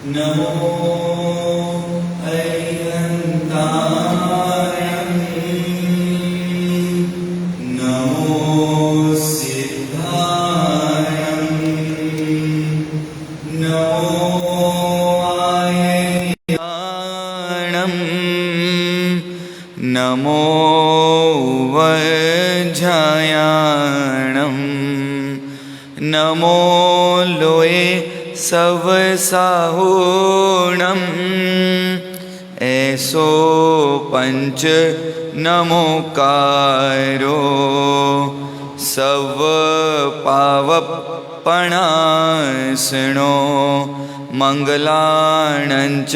नमो अरिहन्तारं नमो सिद्धारं नमो आयर्याणं नमो वज्रायाणं नमो लोये सवसाहुणम् ऐसो पंच नमोकारो सव पावपणासनो मंगलाणंच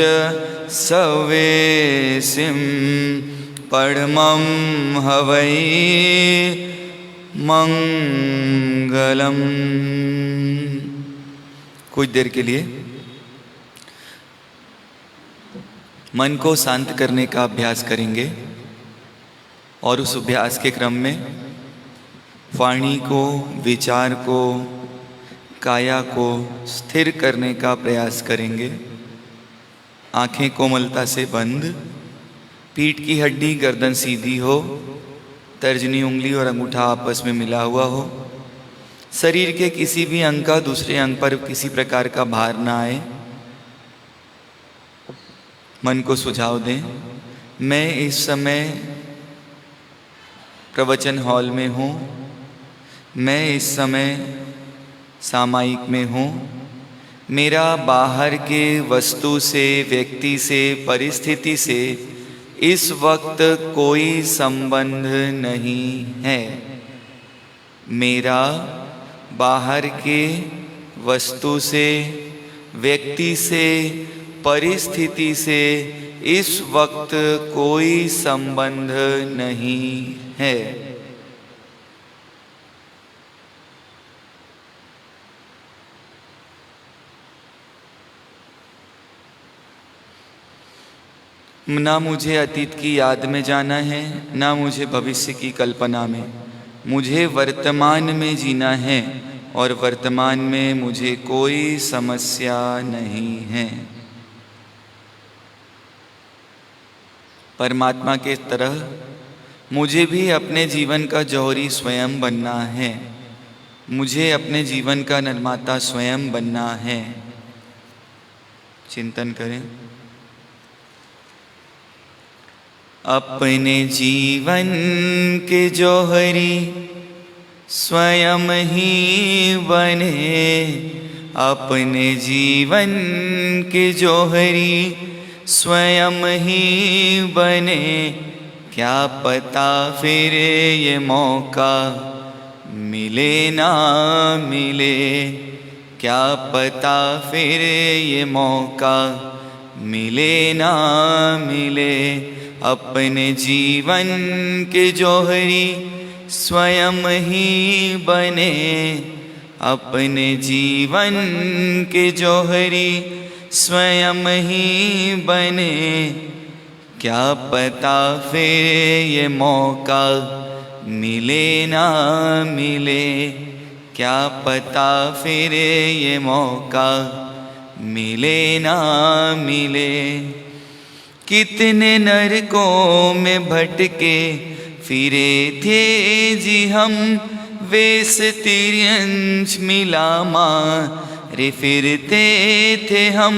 सवेसिं परमं हवै मंगलम। कुछ देर के लिए मन को शांत करने का अभ्यास करेंगे और उस अभ्यास के क्रम में वाणी को, विचार को, काया को स्थिर करने का प्रयास करेंगे। आंखें कोमलता से बंद, पीठ की हड्डी गर्दन सीधी हो, तर्जनी उंगली और अंगूठा आपस में मिला हुआ हो, शरीर के किसी भी अंग का दूसरे अंग पर किसी प्रकार का भार ना आए। मन को सुझाव दें, मैं इस समय प्रवचन हॉल में हूँ, मैं इस समय सामायिक में हूँ, मेरा बाहर के वस्तु से, व्यक्ति से, परिस्थिति से इस वक्त कोई संबंध नहीं है। मेरा बाहर के वस्तु से, व्यक्ति से, परिस्थिति से इस वक्त कोई संबंध नहीं है। ना मुझे अतीत की याद में जाना है, ना मुझे भविष्य की कल्पना में। मुझे वर्तमान में जीना है और वर्तमान में मुझे कोई समस्या नहीं है। परमात्मा के तरह मुझे भी अपने जीवन का जौहरी स्वयं बनना है। मुझे अपने जीवन का निर्माता स्वयं बनना है। चिंतन करें। अपने जीवन के जौहरी स्वयं ही बने, अपने जीवन के जौहरी स्वयं ही बने। क्या पता फिर ये मौका मिले ना मिले, क्या पता फिर ये मौका मिले ना मिले। अपने जीवन के जौहरी स्वयं ही बने, अपने जीवन के जौहरी स्वयं ही बने। क्या पता फिर ये मौका मिले ना मिले, क्या पता फिर ये मौका मिले ना मिले। कितने नरकों में भटके फिरे थे जी हम, वेश तिर्यंच मिला मारे फिरते थे हम।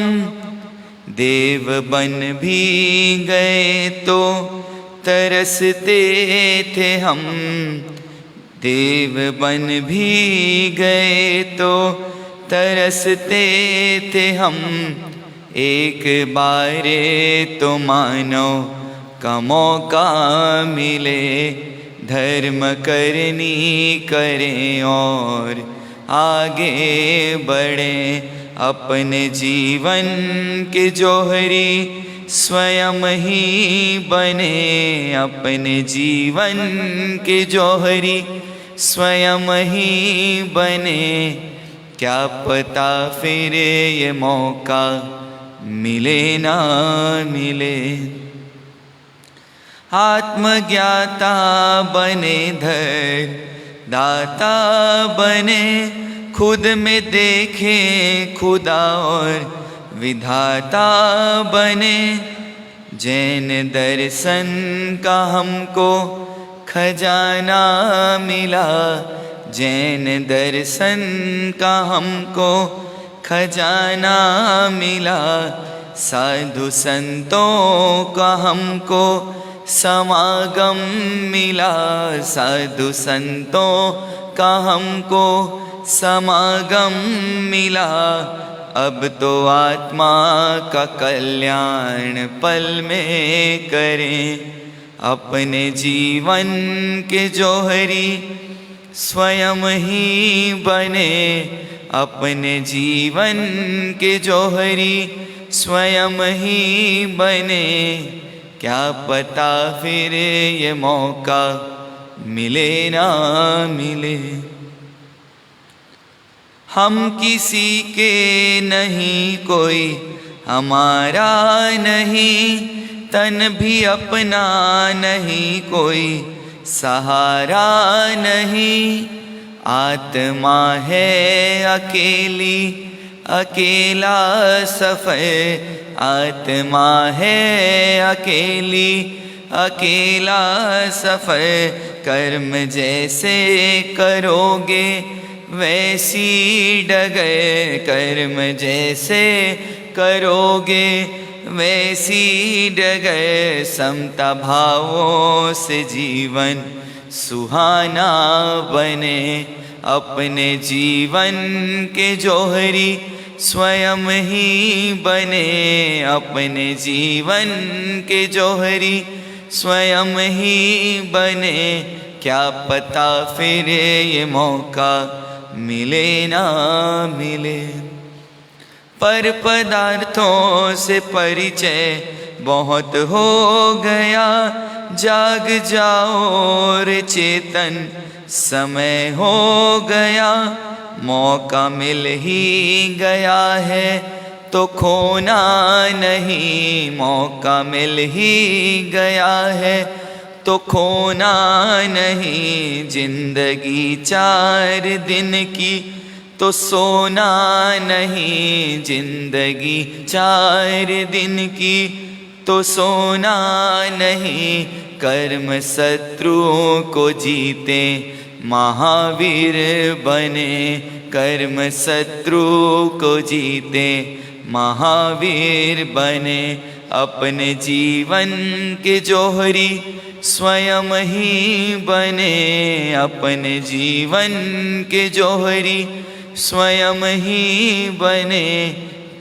देव बन भी गए तो तरसते थे हम, देव बन भी गए तो तरसते थे हम। एक बारे तो मानो का मौका मिले, धर्म करनी करें और आगे बढ़ें। अपने जीवन के जौहरी स्वयं ही बने, अपने जीवन के जौहरी स्वयं ही बने। क्या पता फिर ये मौका मिले ना मिले। आत्मज्ञाता बने धर दाता बने, खुद में देखें खुदा और विधाता बने। जैन दर्शन का हमको खजाना मिला, जैन दर्शन का हमको खजाना मिला। साधु संतों का हमको समागम मिला, साधु संतों का हमको समागम मिला। अब तो आत्मा का कल्याण पल में करें, अपने जीवन के जौहरी स्वयं ही बने, अपने जीवन के जौहरी स्वयं ही बने। क्या पता फिर ये मौका मिले ना मिले। हम किसी के नहीं, कोई हमारा नहीं, तन भी अपना नहीं, कोई सहारा नहीं। आत्मा है अकेली, अकेला सफ़र, आत्मा है अकेली, अकेला सफ़र। कर्म जैसे करोगे वैसी डगर, कर्म जैसे करोगे वैसी डगर। समता भावों से जीवन सुहाना बने, अपने जीवन के जौहरी स्वयं ही बने, अपने जीवन के जौहरी स्वयं ही बने। क्या पता फिर ये मौका मिले ना मिले। पर पदार्थों से परिचय बहुत हो गया, जाग जाओ रे चेतन समय हो गया। मौका मिल ही गया है तो खोना नहीं, मौका मिल ही गया है तो खोना नहीं। जिंदगी 4 दिन की तो सोना नहीं, जिंदगी 4 दिन की तो सोना नहीं। कर्म शत्रुओं को जीते महावीर बने, कर्म शत्रु को जीते महावीर बने। अपने जीवन के जौहरी स्वयं ही बने, अपने जीवन के जौहरी स्वयं ही बने।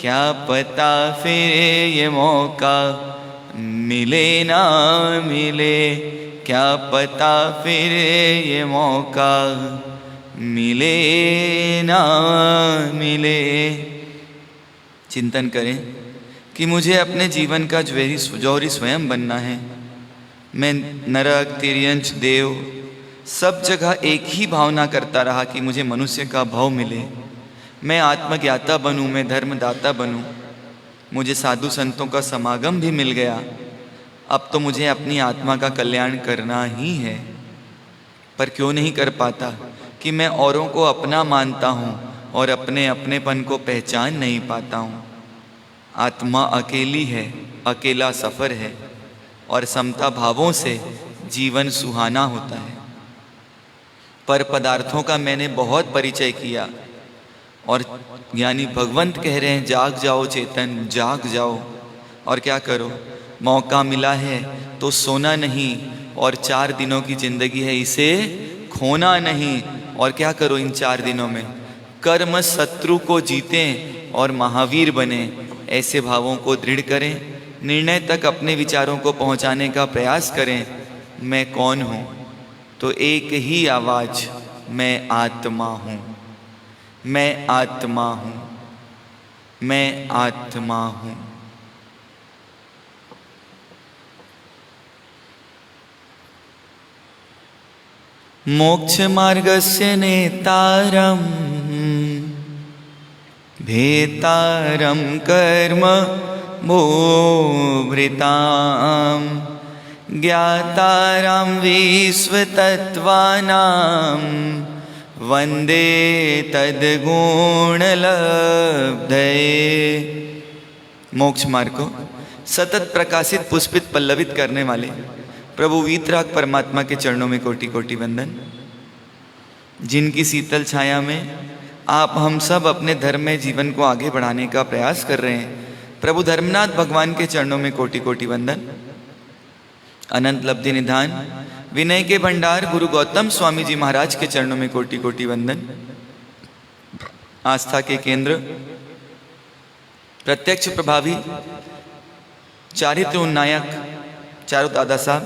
क्या पता फिर ये मौका मिले ना मिले, क्या पता फिर ये मौका मिले ना मिले। चिंतन करें कि मुझे अपने जीवन का जौहरी स्वयं बनना है। मैं नरक, तिर्यंच, देव सब जगह एक ही भावना करता रहा कि मुझे मनुष्य का भाव मिले, मैं आत्मज्ञाता बनूं, मैं धर्मदाता बनूं। मुझे साधु संतों का समागम भी मिल गया। अब तो मुझे अपनी आत्मा का कल्याण करना ही है। पर क्यों नहीं कर पाता कि मैं औरों को अपना मानता हूँ और अपने अपनेपन को पहचान नहीं पाता हूँ। आत्मा अकेली है, अकेला सफ़र है और समता भावों से जीवन सुहाना होता है। पर पदार्थों का मैंने बहुत परिचय किया और ज्ञानी भगवंत कह रहे हैं जाग जाओ चेतन, जाग जाओ। और क्या करो, मौका मिला है तो सोना नहीं, और 4 दिनों की जिंदगी है इसे खोना नहीं। और क्या करो इन 4 दिनों में, कर्म शत्रु को जीतें और महावीर बने। ऐसे भावों को दृढ़ करें, निर्णय तक अपने विचारों को पहुंचाने का प्रयास करें। मैं कौन हूँ? तो एक ही आवाज़, मैं आत्मा हूँ, मैं आत्मा हूँ, मैं आत्मा हूँ। मोक्ष मार्गस्य नेतारं भेतारं कर्म भूभृतां ज्ञातारं विश्वतत्त्वानां वन्दे तद्गुणलब्धये। मोक्ष मार्ग को सतत प्रकाशित पुष्पित पल्लवित करने वाले प्रभु वीतराग परमात्मा के चरणों में कोटि कोटि वंदन। जिनकी शीतल छाया में आप हम सब अपने धर्म में जीवन को आगे बढ़ाने का प्रयास कर रहे हैं, प्रभु धर्मनाथ भगवान के चरणों में कोटि कोटि वंदन। अनंत लब्धि निधान विनय के भंडार गुरु गौतम स्वामी जी महाराज के चरणों में कोटि कोटि वंदन। आस्था के केंद्र, प्रत्यक्ष प्रभावी, चारित्र उन्नायक चारों दादा साहब,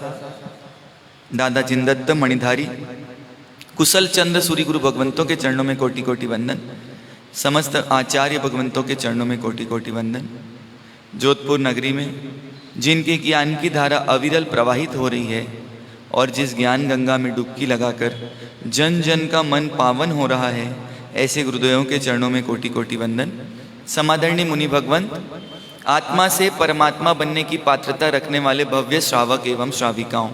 दादा जिनदत्त मणिधारी, कुशल चंद्र सूरी गुरु भगवंतों के चरणों में कोटि कोटि वंदन। समस्त आचार्य भगवंतों के चरणों में कोटि कोटि वंदन। जोधपुर नगरी में जिनके ज्ञान की धारा अविरल प्रवाहित हो रही है और जिस ज्ञान गंगा में डुबकी लगाकर जन जन का मन पावन हो रहा है, ऐसे गुरुदेवों के चरणों में कोटि कोटि वंदन। समादरणीय मुनि भगवंत, आत्मा से परमात्मा बनने की पात्रता रखने वाले भव्य श्रावक एवं श्राविकाओं,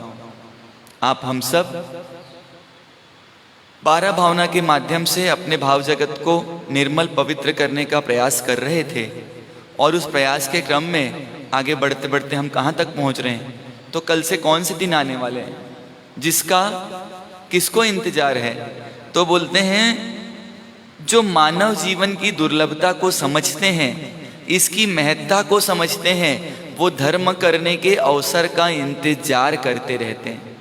आप हम सब 12 भावना के माध्यम से अपने भाव जगत को निर्मल पवित्र करने का प्रयास कर रहे थे और उस प्रयास के क्रम में आगे बढ़ते बढ़ते हम कहाँ तक पहुँच रहे हैं। तो कल से कौन से दिन आने वाले हैं जिसका किसको इंतजार है? तो बोलते हैं जो मानव जीवन की दुर्लभता को समझते हैं, इसकी महत्ता को समझते हैं, वो धर्म करने के अवसर का इंतजार करते रहते हैं।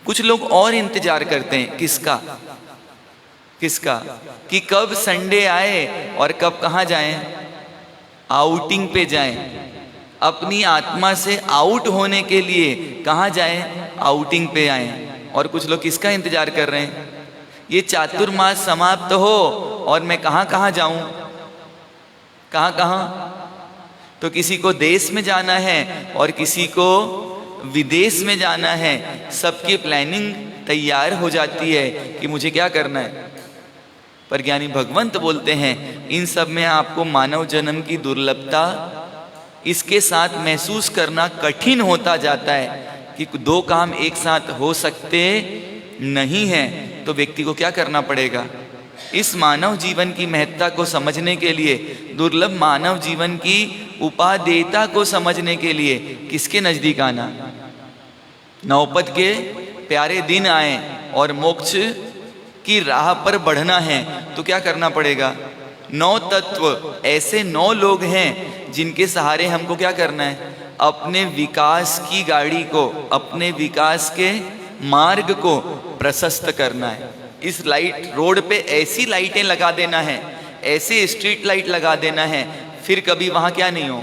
कुछ लोग और इंतजार करते हैं, किसका किसका कि कब संडे आए और कब कहाँ जाएं, आउटिंग पे जाएं, अपनी आत्मा से आउट होने के लिए कहाँ जाएं, आउटिंग पे आएं। और कुछ लोग किसका इंतजार कर रहे हैं, ये चातुर्मास समाप्त हो और मैं कहाँ कहाँ जाऊं, कहाँ कहाँ। तो किसी को देश में जाना है और किसी को विदेश में जाना है, सबकी प्लानिंग तैयार हो जाती है कि मुझे क्या करना है। पर ज्ञानी भगवंत बोलते हैं इन सब में आपको मानव जन्म की दुर्लभता, इसके साथ महसूस करना कठिन होता जाता है कि 2 काम एक साथ हो सकते नहीं हैं। तो व्यक्ति को क्या करना पड़ेगा, इस मानव जीवन की महत्ता को समझने के लिए, दुर्लभ मानव जीवन की उपादेयता को समझने के लिए किसके नजदीक आना, नौपद के प्यारे दिन आए और मोक्ष की राह पर बढ़ना है तो क्या करना पड़ेगा। 9 तत्व, ऐसे 9 लोग हैं जिनके सहारे हमको क्या करना है, अपने विकास की गाड़ी को, अपने विकास के मार्ग को प्रशस्त करना है। इस लाइट रोड पे ऐसी लाइटें लगा देना है, ऐसे स्ट्रीट लाइट लगा देना है, फिर कभी वहां क्या नहीं हो,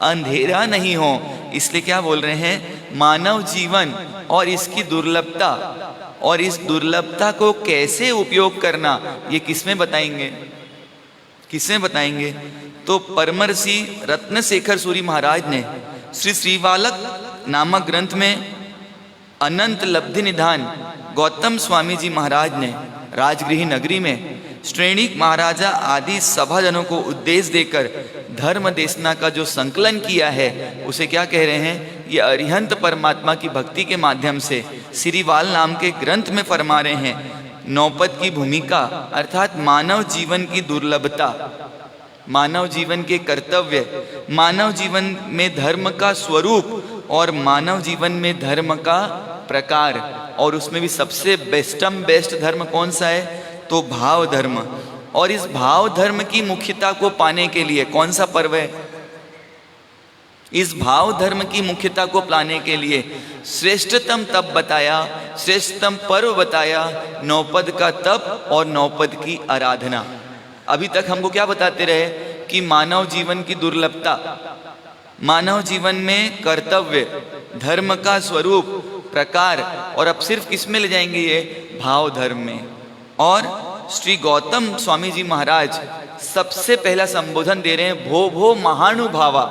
अंधेरा नहीं हो। इसलिए क्या बोल रहे हैं, मानव जीवन और इसकी दुर्लभता, और इस दुर्लभता को कैसे उपयोग करना, ये किसमें बताएंगे, किसमें बताएंगे। तो परमर्षि रत्नशेखर सूरी महाराज ने श्री श्रीवालक नामक ग्रंथ में अनंत लब्धि निधान गौतम स्वामी जी महाराज ने राजगृह नगरी में श्रेणिक महाराजा आदि सभाजनों को उद्देश्य देकर धर्म देशना का जो संकलन किया है, उसे क्या कह रहे हैं, ये अरिहंत परमात्मा की भक्ति के माध्यम से श्रीवाल नाम के ग्रंथ में फरमा रहे हैं। नौपद की भूमिका अर्थात मानव जीवन की दुर्लभता, मानव जीवन के कर्तव्य, मानव जीवन में धर्म का स्वरूप और मानव जीवन में धर्म का प्रकार, और उसमें भी सबसे बेस्ट धर्म कौन सा है, तो भाव धर्म। और इस भाव धर्म की मुख्यता को पाने के लिए कौन सा पर्व है, इस भाव धर्म की मुख्यता को पाने के लिए श्रेष्ठतम तप बताया, श्रेष्ठतम पर्व बताया, नौपद का तप और नौपद की आराधना। अभी तक हमको क्या बताते रहे कि मानव जीवन की दुर्लभता, मानव जीवन में कर्तव्य, धर्म का स्वरूप, प्रकार, और अब सिर्फ किस में ले जाएंगे, ये भाव धर्म में। और श्री गौतम स्वामी जी महाराज सबसे पहला संबोधन दे रहे हैं, भो भो महानुभावा।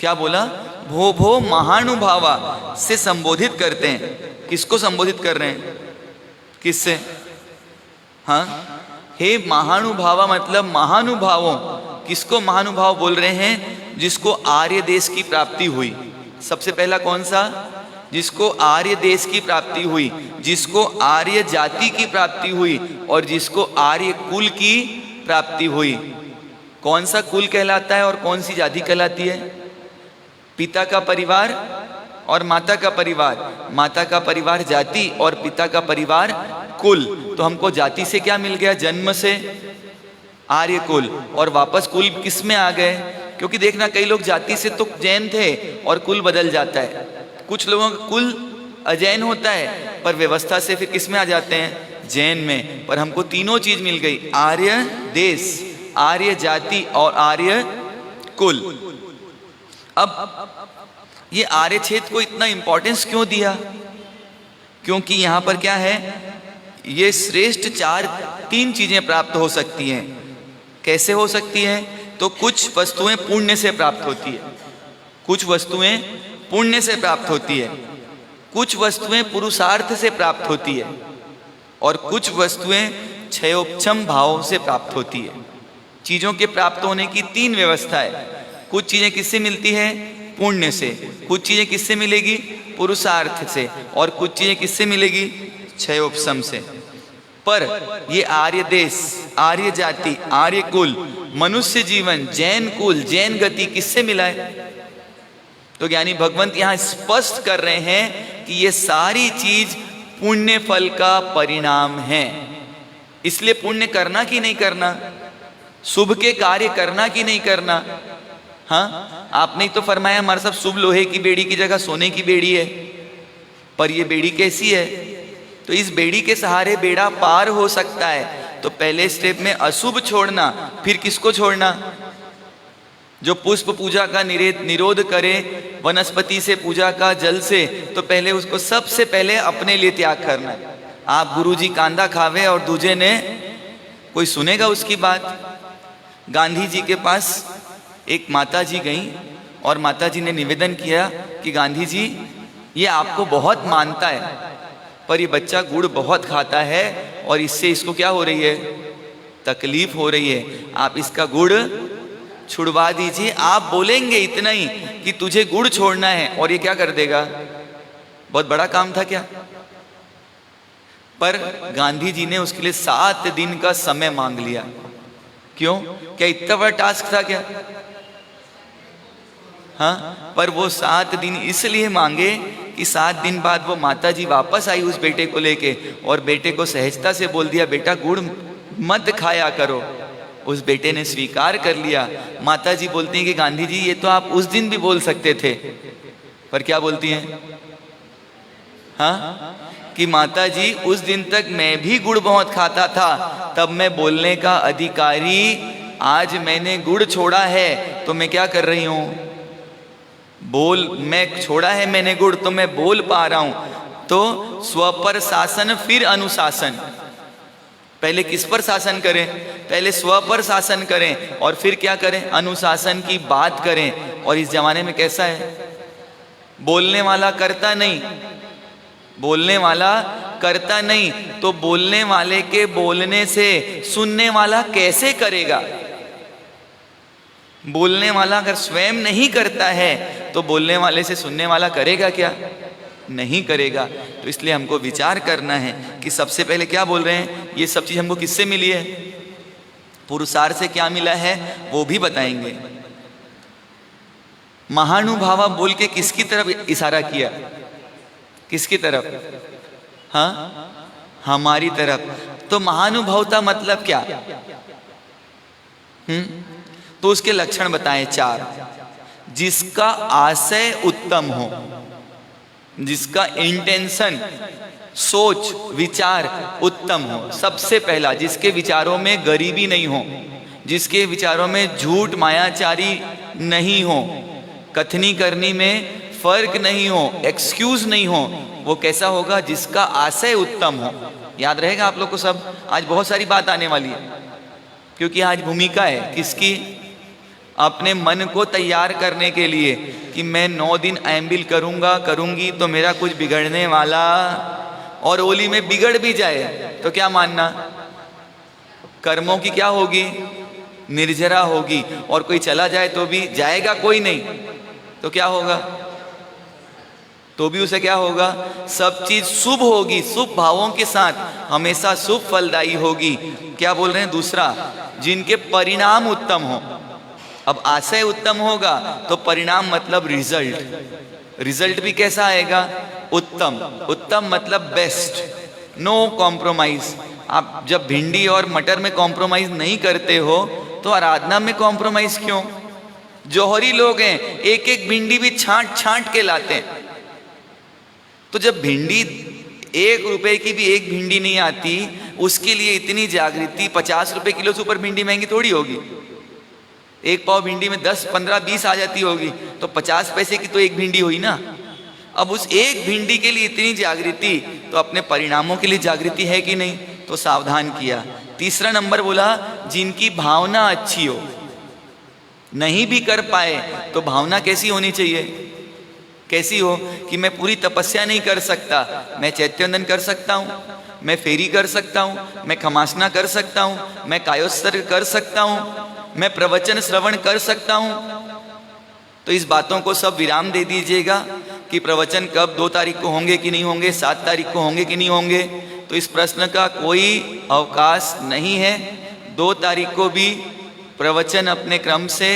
क्या बोला, भो भो महानुभावा से संबोधित करते हैं। किसको संबोधित कर रहे हैं, किससे, हाँ, हे महानुभावा मतलब महानुभावों। किसको महानुभाव बोल रहे हैं, जिसको आर्य देश की प्राप्ति हुई। सबसे पहला कौन सा, जिसको आर्य देश की प्राप्ति हुई, जिसको आर्य जाति की प्राप्ति हुई और जिसको आर्य कुल की प्राप्ति हुई। कौन सा कुल कहलाता है और कौन सी जाति कहलाती है? पिता का परिवार और माता का परिवार। माता का परिवार जाति और पिता का परिवार कुल। तो हमको जाति से क्या मिल गया? जन्म से आर्य कुल। और वापस कुल किस में आ गए? क्योंकि देखना, कई लोग जाति से तो जैन थे और कुल बदल जाता है, कुछ लोगों का कुल अजैन होता है पर व्यवस्था से फिर किस में आ जाते हैं? जैन में। पर हमको तीनों चीज मिल गई, आर्य देश, आर्य जाति और आर्य कुल। अब ये आर्य क्षेत्र को इतना इंपॉर्टेंस क्यों दिया? क्योंकि यहां पर क्या है, ये श्रेष्ठ तीन चीजें प्राप्त हो सकती हैं। कैसे हो सकती हैं? तो कुछ वस्तुएं पुण्य से प्राप्त होती है, कुछ वस्तुएं पुण्य से प्राप्त होती है, कुछ वस्तुएं पुरुषार्थ से प्राप्त होती है और कुछ वस्तुएं क्षयोपक्षम भावों से प्राप्त होती है। चीजों के प्राप्त होने की तीन व्यवस्था है। कुछ चीजें किससे मिलती है? पुण्य से। कुछ चीजें किससे मिलेगी? पुरुषार्थ से। और कुछ चीजें किससे मिलेगी? क्षयोपशम से। पर ये आर्य देश, आर्य जाति, आर्य कुल, मनुष्य जीवन, जैन कुल, जैन गति किससे मिला है? तो ज्ञानी भगवंत यहां स्पष्ट कर रहे हैं कि ये सारी चीज पुण्य फल का परिणाम है। इसलिए पुण्य करना कि नहीं करना, शुभ के कार्य करना कि नहीं करना। हाँ, आपने तो फरमाया हमारे सब शुभ लोहे की बेड़ी की जगह सोने की बेड़ी है, पर ये बेड़ी कैसी है? तो इस बेड़ी के सहारे बेड़ा पार हो सकता है। तो पहले स्टेप में अशुभ छोड़ना, फिर किसको छोड़ना? जो पुष्प पूजा का निरोध करे वनस्पति से, पूजा का जल से, तो पहले उसको सबसे पहले अपने लिए त्याग करना। आप गुरुजी कांदा खावे और दूजे ने, कोई सुनेगा उसकी बात? गांधी जी के पास एक माता जी गई और माता जी ने निवेदन किया कि गांधी जी, ये आपको बहुत मानता है पर ये बच्चा गुड़ बहुत खाता है और इससे इसको क्या हो रही है? तकलीफ हो रही है। आप इसका गुड़ छुड़वा दीजिए। आप बोलेंगे इतना ही कि तुझे गुड़ छोड़ना है और ये क्या कर देगा? बहुत बड़ा काम था क्या? पर गांधी जी ने उसके लिए 7 दिन का समय मांग लिया। क्यों? क्या इतना बड़ा टास्क था क्या? हाँ, पर वो 7 दिन इसलिए मांगे कि 7 दिन बाद वो माता जी वापस आई उस बेटे को लेके और बेटे को सहजता से बोल दिया, बेटा गुड़ मत खाया करो। उस बेटे ने स्वीकार कर लिया। माता जी बोलती हैं कि गांधी जी, ये तो आप उस दिन भी बोल सकते थे। पर क्या बोलती हैं? हाँ, कि माता जी, उस दिन तक मैं भी गुड़ बहुत खाता था, तब मैं बोलने का अधिकारी। आज मैंने गुड़ छोड़ा है तो मैं क्या कर रही हूं? मैं छोड़ा है मैंने गुड़ तो मैं बोल पा रहा हूं। तो स्व पर शासन फिर अनुशासन। पहले किस पर शासन करें? पहले स्व पर शासन करें और फिर क्या करें? अनुशासन की बात करें। और इस जमाने में कैसा है, बोलने वाला करता नहीं, बोलने वाला करता नहीं, तो बोलने वाले के बोलने से सुनने वाला कैसे करेगा? बोलने वाला अगर स्वयं नहीं करता है तो बोलने वाले से सुनने वाला करेगा क्या? नहीं करेगा। तो इसलिए हमको विचार करना है कि सबसे पहले क्या बोल रहे हैं, ये सब चीज हमको किससे मिली है? पुरुषार्थ से क्या मिला है वो भी बताएंगे। महानुभावा बोल के किसकी तरफ इशारा किया? किसकी तरफ? हाँ, हमारी तरफ। तो महानुभावता मतलब क्या? तो उसके लक्षण बताएं 4। जिसका आशय उत्तम हो, जिसका इंटेंशन, सोच, विचार उत्तम हो। सबसे पहला, जिसके विचारों में गरीबी नहीं हो, जिसके विचारों में झूठ मायाचारी नहीं हो, कथनी करनी में फर्क नहीं हो, एक्सक्यूज नहीं हो। वो कैसा होगा? जिसका आशय उत्तम हो। याद रहेगा आप लोग को सब? आज बहुत सारी बात आने वाली है, क्योंकि आज भूमिका है किसकी? अपने मन को तैयार करने के लिए कि मैं 9 दिन एम्बिल करूंगी तो मेरा कुछ बिगड़ने वाला, और ओली में बिगड़ भी जाए तो क्या मानना? कर्मों की क्या होगी? निर्जरा होगी। और कोई चला जाए तो भी जाएगा कोई नहीं, तो क्या होगा? तो भी उसे क्या होगा? सब चीज शुभ होगी, शुभ भावों के साथ हमेशा शुभ फलदायी होगी। क्या बोल रहे हैं? दूसरा, जिनके परिणाम उत्तम हो। अब आशय उत्तम होगा तो परिणाम मतलब रिजल्ट। रिजल्ट भी कैसा आएगा? उत्तम। उत्तम मतलब बेस्ट, नो कॉम्प्रोमाइज। आप जब भिंडी और मटर में कॉम्प्रोमाइज नहीं करते हो तो आराधना में कॉम्प्रोमाइज क्यों? जौहरी लोग हैं, एक एक भिंडी भी छांट छांट के लाते हैं। तो जब भिंडी 1 रुपए की भी एक भिंडी नहीं आती, उसके लिए इतनी जागृति, 50 रुपए किलो से ऊपर भिंडी महंगी थोड़ी होगी। एक पाव भिंडी में 10, 15, 20 आ जाती होगी, तो 50 पैसे की तो एक भिंडी हुई ना। अब उस एक भिंडी के लिए इतनी जागृति, तो अपने परिणामों के लिए जागृति है कि नहीं? तो सावधान किया। तीसरा नंबर बोला, जिनकी भावना अच्छी हो, नहीं भी कर पाए तो भावना कैसी होनी चाहिए? कैसी हो कि मैं पूरी तपस्या नहीं कर सकता, मैं चैत्यवंदन कर सकता हूँ, मैं फेरी कर सकता हूँ, मैं खमासना कर सकता हूँ, मैं कायोत्सर्ग कर सकता हूँ, मैं प्रवचन श्रवण कर सकता हूँ। तो इस बातों को सब विराम दे दीजिएगा कि प्रवचन कब 2 तारीख को होंगे कि नहीं होंगे, 7 तारीख को होंगे कि नहीं होंगे। तो इस प्रश्न का कोई अवकाश नहीं है। 2 तारीख को भी प्रवचन अपने क्रम से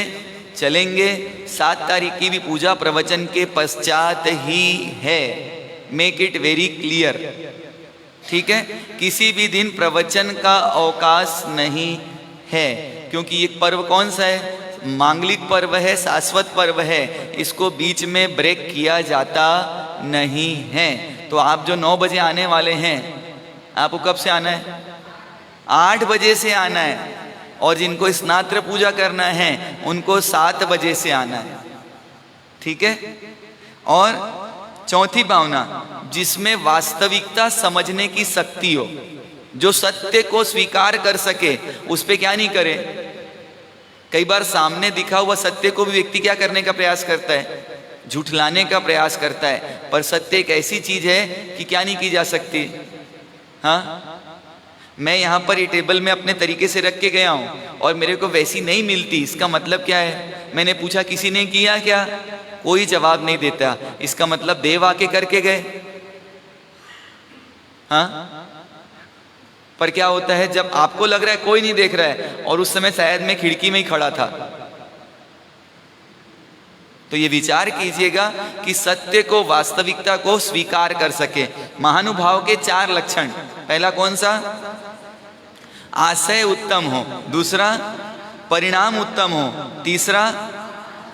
चलेंगे। 7 तारीख की भी पूजा प्रवचन के पश्चात ही है। मेक इट वेरी क्लियर, ठीक है? किसी भी दिन प्रवचन का अवकाश नहीं है, क्योंकि ये पर्व कौन सा है? मांगलिक पर्व है, शाश्वत पर्व है। इसको बीच में ब्रेक किया जाता नहीं है। तो आप जो 9 बजे आने वाले हैं, आपको कब से आना है? 8 बजे से आना है। और जिनको स्नात्र पूजा करना है उनको 7 बजे से आना है, ठीक है? और चौथी भावना, जिसमें वास्तविकता समझने की शक्ति हो, जो सत्य को स्वीकार कर सके, उस पे क्या नहीं करे। कई बार सामने दिखा हुआ सत्य को भी व्यक्ति क्या करने का प्रयास करता है? झूठलाने का प्रयास करता है। पर सत्य एक ऐसी चीज है कि क्या नहीं की जा सकती। हाँ, मैं यहाँ पर ये टेबल में अपने तरीके से रख के गया हूँ और मेरे को वैसी नहीं मिलती, इसका मतलब क्या है? मैंने पूछा किसी ने किया क्या? कोई जवाब नहीं देता। इसका मतलब देव आके करके गए। हाँ, पर क्या होता है जब आपको लग रहा है कोई नहीं देख रहा है, और उस समय शायद मैं खिड़की में ही खड़ा था। तो ये विचार कीजिएगा कि सत्य को, वास्तविकता को स्वीकार कर सके। महानुभाव के 4 लक्षण। पहला कौन सा? आशय उत्तम हो। दूसरा, परिणाम उत्तम हो। तीसरा,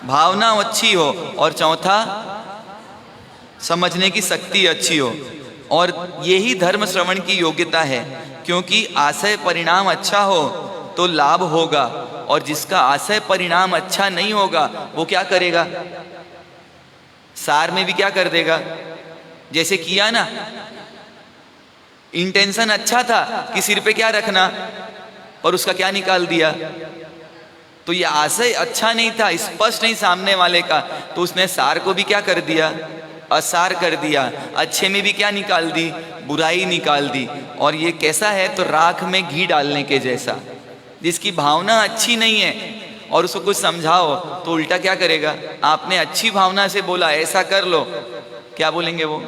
भावना अच्छी हो। और चौथा, समझने की शक्ति अच्छी हो। और यही धर्म श्रवण की योग्यता है, क्योंकि आशय परिणाम अच्छा हो तो लाभ होगा, और जिसका आशय परिणाम अच्छा नहीं होगा वो क्या करेगा? सार में भी क्या कर देगा? जैसे किया ना, इंटेंशन अच्छा था कि सिर पे क्या रखना, और उसका क्या निकाल दिया। तो ये आशय अच्छा नहीं था, स्पष्ट नहीं सामने वाले का, तो उसने सार को भी क्या कर दिया? असार कर दिया। अच्छे में भी क्या निकाल दी? बुराई निकाल दी। और ये कैसा है? तो राख में घी डालने के जैसा। जिसकी भावना अच्छी नहीं है और उसको कुछ समझाओ तो उल्टा क्या करेगा? आपने अच्छी भावना से बोला ऐसा कर लो, क्या बोलेंगे वो?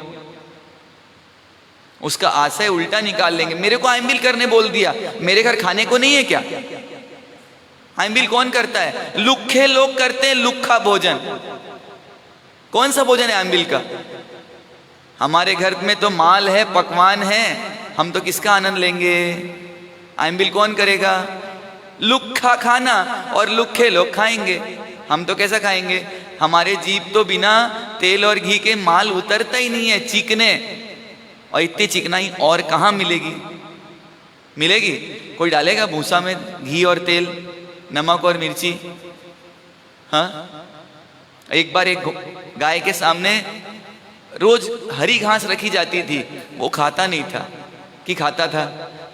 उसका आशय उल्टा निकाल लेंगे। मेरे को आइम्बिल करने बोल दिया, मेरे घर खाने को नहीं है क्या? आइम्बिल कौन करता है? लुखे लोग करते हैं लुखा भोजन। कौन सा भोजन है आइम्बिल का? हमारे घर में तो माल है, पकवान है, हम तो किसका आनंद लेंगे? आइम्बिल कौन करेगा? लुखा खाना, और लुखे लोग खाएंगे। हम तो कैसा खाएंगे? हमारे जीभ तो बिना तेल और घी के माल उतरता ही नहीं है, चिकने। और इतनी चिकनाई और कहाँ मिलेगी? मिलेगी? कोई डालेगा भूसा में घी और तेल, नमक और मिर्ची? हाँ, एक बार एक गाय के सामने रोज हरी घास रखी जाती थी, वो खाता नहीं था कि खाता था,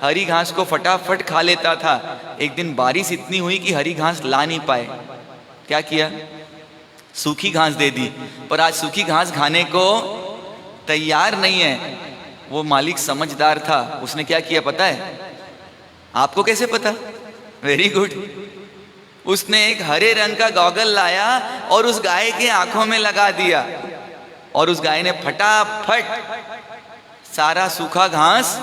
हरी घास को फटाफट खा लेता था। एक दिन बारिश इतनी हुई कि हरी घास ला नहीं पाए, क्या किया? सूखी घास दे दी। पर आज सूखी घास खाने को तैयार नहीं है। वो मालिक समझदार था, उसने क्या किया पता है? आपको कैसे पता? Very good. उसने एक हरे रंग का गॉगल लाया और उस गाय के आंखों में लगा दिया, और उस गाय ने फटाफट सारा सूखा घास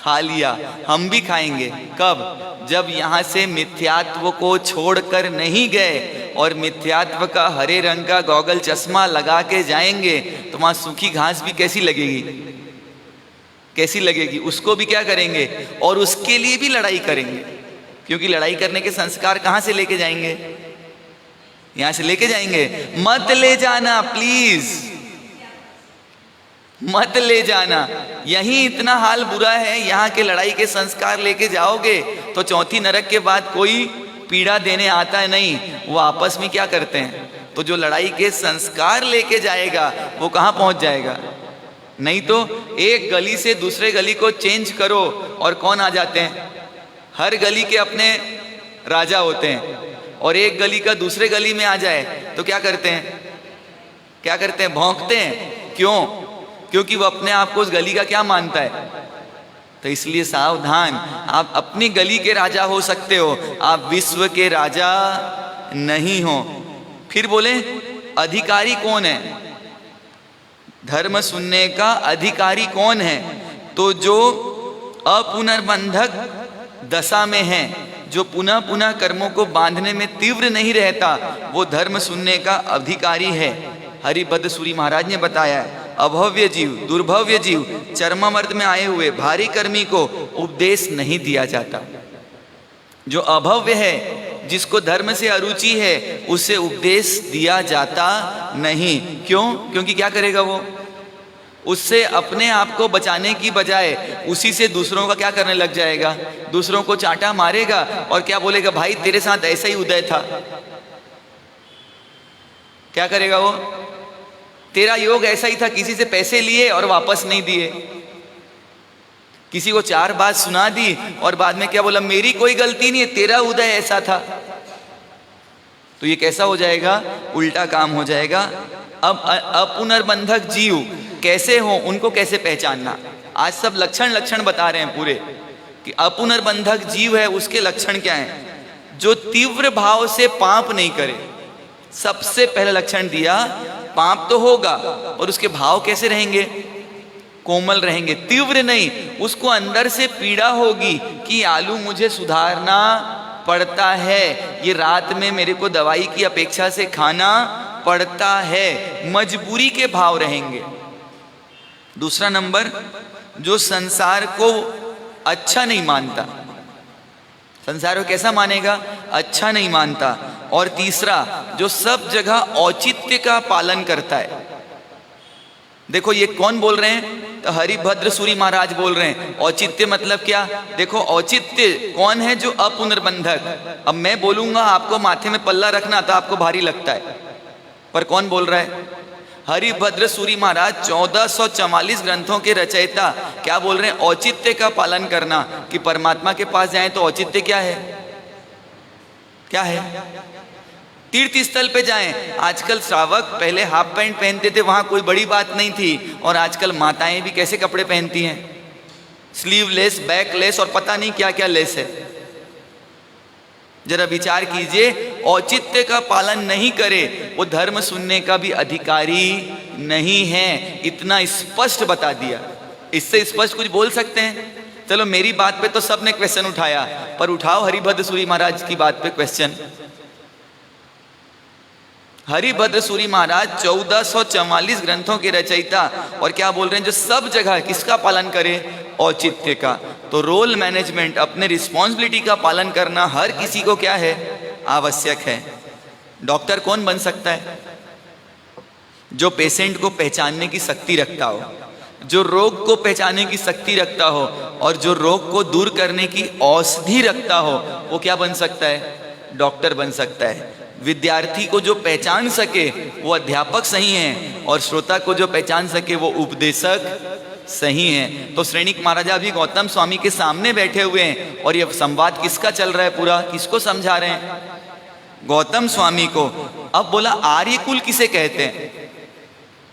खा लिया, हम भी खाएंगे। कब? जब यहाँ से मिथ्यात्व को छोड़कर नहीं गए और मिथ्यात्व का हरे रंग का गॉगल चश्मा लगा के जाएंगे तो वहाँ सूखी घास भी कैसी लगेगी, कैसी लगेगी? उसको भी क्या करेंगे? और उसके लिए भी लड़ाई करेंगे, क्योंकि लड़ाई करने के संस्कार कहाँ से लेके जाएंगे? यहाँ से लेके जाएंगे। मत ले जाना प्लीज, मत ले जाना। यही इतना हाल बुरा है, यहाँ के लड़ाई के संस्कार लेके जाओगे तो चौथी नरक के बाद कोई पीड़ा देने आता है नहीं, वो आपस में क्या करते हैं? तो जो लड़ाई के संस्कार लेके जाएगा वो कहाँ पहुंच जाएगा? नहीं तो एक गली से दूसरे गली को चेंज करो और कौन आ जाते हैं? हर गली के अपने राजा होते हैं। और एक गली का दूसरे गली में आ जाए तो क्या करते हैं? क्या करते हैं? भौंकते हैं। क्यों? क्योंकि वो अपने आप को उस गली का क्या मानता है। तो इसलिए सावधान, आप अपनी गली के राजा हो सकते हो, आप विश्व के राजा नहीं हो। फिर बोले अधिकारी कौन है? धर्म सुनने का अधिकारी कौन है? तो जो अपुनर्बंधक दशा में है, जो पुनः पुनः कर्मों को बांधने में तीव्र नहीं रहता, वो धर्म सुनने का अधिकारी है। हरिभद्र सूरी महाराज ने बताया है, अभव्य जीव, दुर्भव्य जीव, चरमामर्द में आए हुए भारी कर्मी को उपदेश नहीं दिया जाता। जो अभव्य है, जिसको धर्म से अरुचि है, उसे उपदेश दिया जाता नहीं। क्यों? क्योंकि क्या करेगा वो? उससे अपने आप को बचाने की बजाय उसी से दूसरों का क्या करने लग जाएगा? दूसरों को चांटा मारेगा और क्या बोलेगा? भाई तेरे साथ ऐसा ही उदय था। क्या करेगा वो? तेरा योग ऐसा ही था, किसी से पैसे लिए और वापस नहीं दिए, किसी को 4 बात सुना दी और बाद में क्या बोला? मेरी कोई गलती नहीं है, तेरा उदय ऐसा था। तो ये कैसा हो जाएगा? उल्टा काम हो जाएगा। अब अपुनर्बंधक जीव कैसे हो, उनको कैसे पहचानना? आज सब लक्षण बता रहे हैं पूरे कि अपुनर्बंधक जीव है, उसके लक्षण क्या हैं? जो तीव्र भाव से पाप नहीं करे। सबसे पहला लक्षण दिया, पाप तो होगा और उसके भाव कैसे रहेंगे? कोमल रहेंगे, तीव्र नहीं। उसको अंदर से पीड़ा होगी कि आलू मुझे सुधारना पड़ता है, ये रात में मेरे को दवाई की अपेक्षा से खाना पड़ता है, मजबूरी के भाव रहेंगे। दूसरा नंबर, जो संसार को अच्छा नहीं मानता। संसार को कैसा मानेगा? अच्छा नहीं मानता। और तीसरा, जो सब जगह औचित्य का पालन करता है। देखो ये कौन बोल रहे हैं? तो हरिभद्र सूरी महाराज बोल रहे हैं। औचित्य मतलब क्या? देखो औचित्य कौन है? जो अपुनर्बंधक। अब मैं बोलूंगा आपको माथे में पल्ला रखना तो आपको भारी लगता है, पर कौन बोल रहा है? हरिभद्र सूरी महाराज 1444 ग्रंथों के रचयिता क्या बोल रहे हैं? औचित्य का पालन करना। कि परमात्मा के पास जाएं तो औचित्य क्या है? क्या है? तीर्थ स्थल पे जाएं। आजकल श्रावक पहले हाफ पैंट पहनते थे, वहां कोई बड़ी बात नहीं थी, और आजकल माताएं भी कैसे कपड़े पहनती हैं? स्लीवलेस, बैकलेस और पता नहीं क्या क्या लेस है। जरा विचार कीजिए, औचित्य का पालन नहीं करे वो धर्म सुनने का भी अधिकारी नहीं है। इतना स्पष्ट बता दिया। इससे स्पष्ट कुछ बोल सकते हैं? चलो मेरी बात पे तो सबने क्वेश्चन उठाया, पर उठाओ हरिभद्र सूरी महाराज की बात पे क्वेश्चन। हरिभद्र सूरी महाराज 1444 ग्रंथों के रचयिता, और क्या बोल रहे हैं? जो सब जगह किसका पालन करे? औचित्य का। तो रोल मैनेजमेंट, अपने रिस्पॉन्सिबिलिटी का पालन करना हर किसी को क्या है? आवश्यक है। डॉक्टर कौन बन सकता है? जो पेशेंट को पहचानने की शक्ति रखता हो, जो रोग को पहचानने की शक्ति रखता हो, और जो रोग को दूर करने की औषधि रखता हो, वो क्या बन सकता है? डॉक्टर बन सकता है। विद्यार्थी को जो पहचान सके वो अध्यापक सही है, और श्रोता को जो पहचान सके वो उपदेशक सही है। तो श्रेणिक महाराजा भी गौतम स्वामी के सामने बैठे हुए हैं, और ये संवाद किसका चल रहा है? पूरा किसको समझा रहे हैं? गौतम स्वामी को। अब बोला आर्यकुल किसे कहते हैं?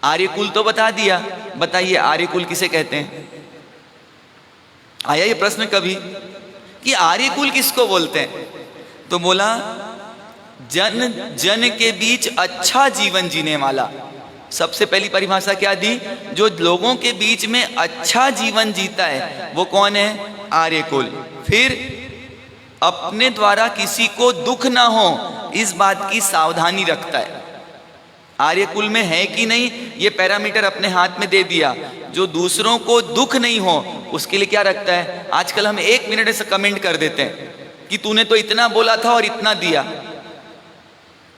आर्यकुल तो बता दिया, बताइए आर्यकुल किसे कहते हैं? आया ये प्रश्न कभी कि आर्यकुल किसको बोलते हैं? तो बोला जन जन के बीच अच्छा जीवन जीने वाला, सबसे पहली परिभाषा क्या दी? जो लोगों के बीच में अच्छा जीवन जीता है वो कौन है? आर्यकुल। फिर अपने द्वारा किसी को दुख ना हो इस बात की सावधानी रखता है। आर्यकुल में है कि नहीं ये पैरामीटर अपने हाथ में दे दिया। जो दूसरों को दुख नहीं हो उसके लिए क्या रखता है? आजकल हम 1 मिनट से कमेंट कर देते हैं कि तूने तो इतना बोला था और इतना दिया,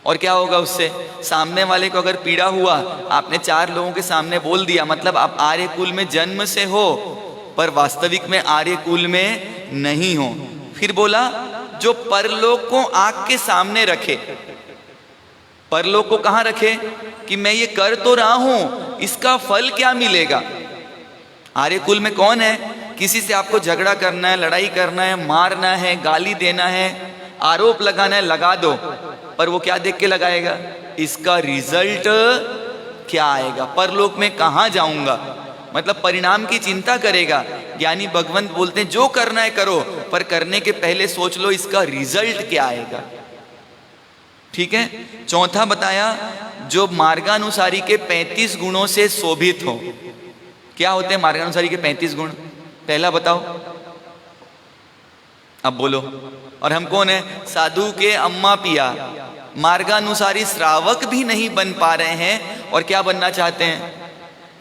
और क्या होगा उससे? सामने वाले को अगर पीड़ा हुआ, आपने 4 लोगों के सामने बोल दिया, मतलब आप आर्यकुल में जन्म से हो पर वास्तविक में आर्यकुल में नहीं हो। फिर बोला जो परलोक को आंख के सामने रखे। परलोक को कहां रखे? कि मैं ये कर तो रहा हूं, इसका फल क्या मिलेगा? आर्यकुल में कौन है? किसी से आपको झगड़ा करना है, लड़ाई करना है, मारना है, गाली देना है, आरोप लगाना है, लगा दो, पर वो क्या देख के लगाएगा? इसका रिजल्ट क्या आएगा, परलोक में कहां जाऊंगा, मतलब परिणाम की चिंता करेगा। ज्ञानी भगवंत बोलते हैं जो करना है करो, पर करने के पहले सोच लो इसका रिजल्ट क्या आएगा। ठीक है। चौथा बताया जो मार्गानुसारी के 35 गुणों से शोभित हो। क्या होते हैं मार्गानुसारी के 35 गुण? पहला बताओ, अब बोलो। और हम कौन है? साधु के अम्मा पिया, मार्गानुसारी श्रावक भी नहीं बन पा रहे हैं और क्या बनना चाहते हैं?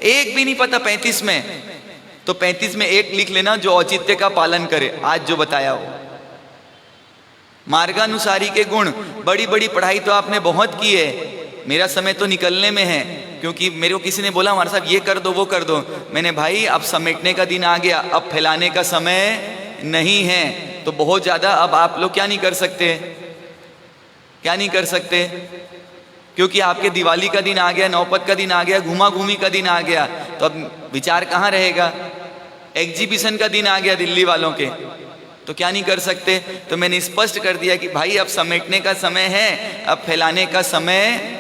एक भी नहीं पता 35 में, तो 35 में एक लिख लेना जो औचित्य का पालन करे, आज जो बताया हो। मार्गानुसारी के गुण, बड़ी बड़ी पढ़ाई तो आपने बहुत की है, मेरा समय तो निकलने में है, क्योंकि मेरे को किसी ने बोला हमारे साहब ये कर दो वो कर दो। मैंने भाई अब समेटने का दिन आ गया, अब फैलाने का समय नहीं है, तो बहुत ज्यादा अब आप लोग क्या नहीं कर सकते, क्या नहीं कर सकते, क्योंकि आपके दिवाली का दिन आ गया, नौपत का दिन आ गया, घुमा घूमी का दिन आ गया, तो अब विचार कहाँ रहेगा? एग्जीबिशन का दिन आ गया दिल्ली वालों के, तो क्या नहीं कर सकते। तो मैंने स्पष्ट कर दिया कि भाई अब समेटने का समय है, अब फैलाने का समय।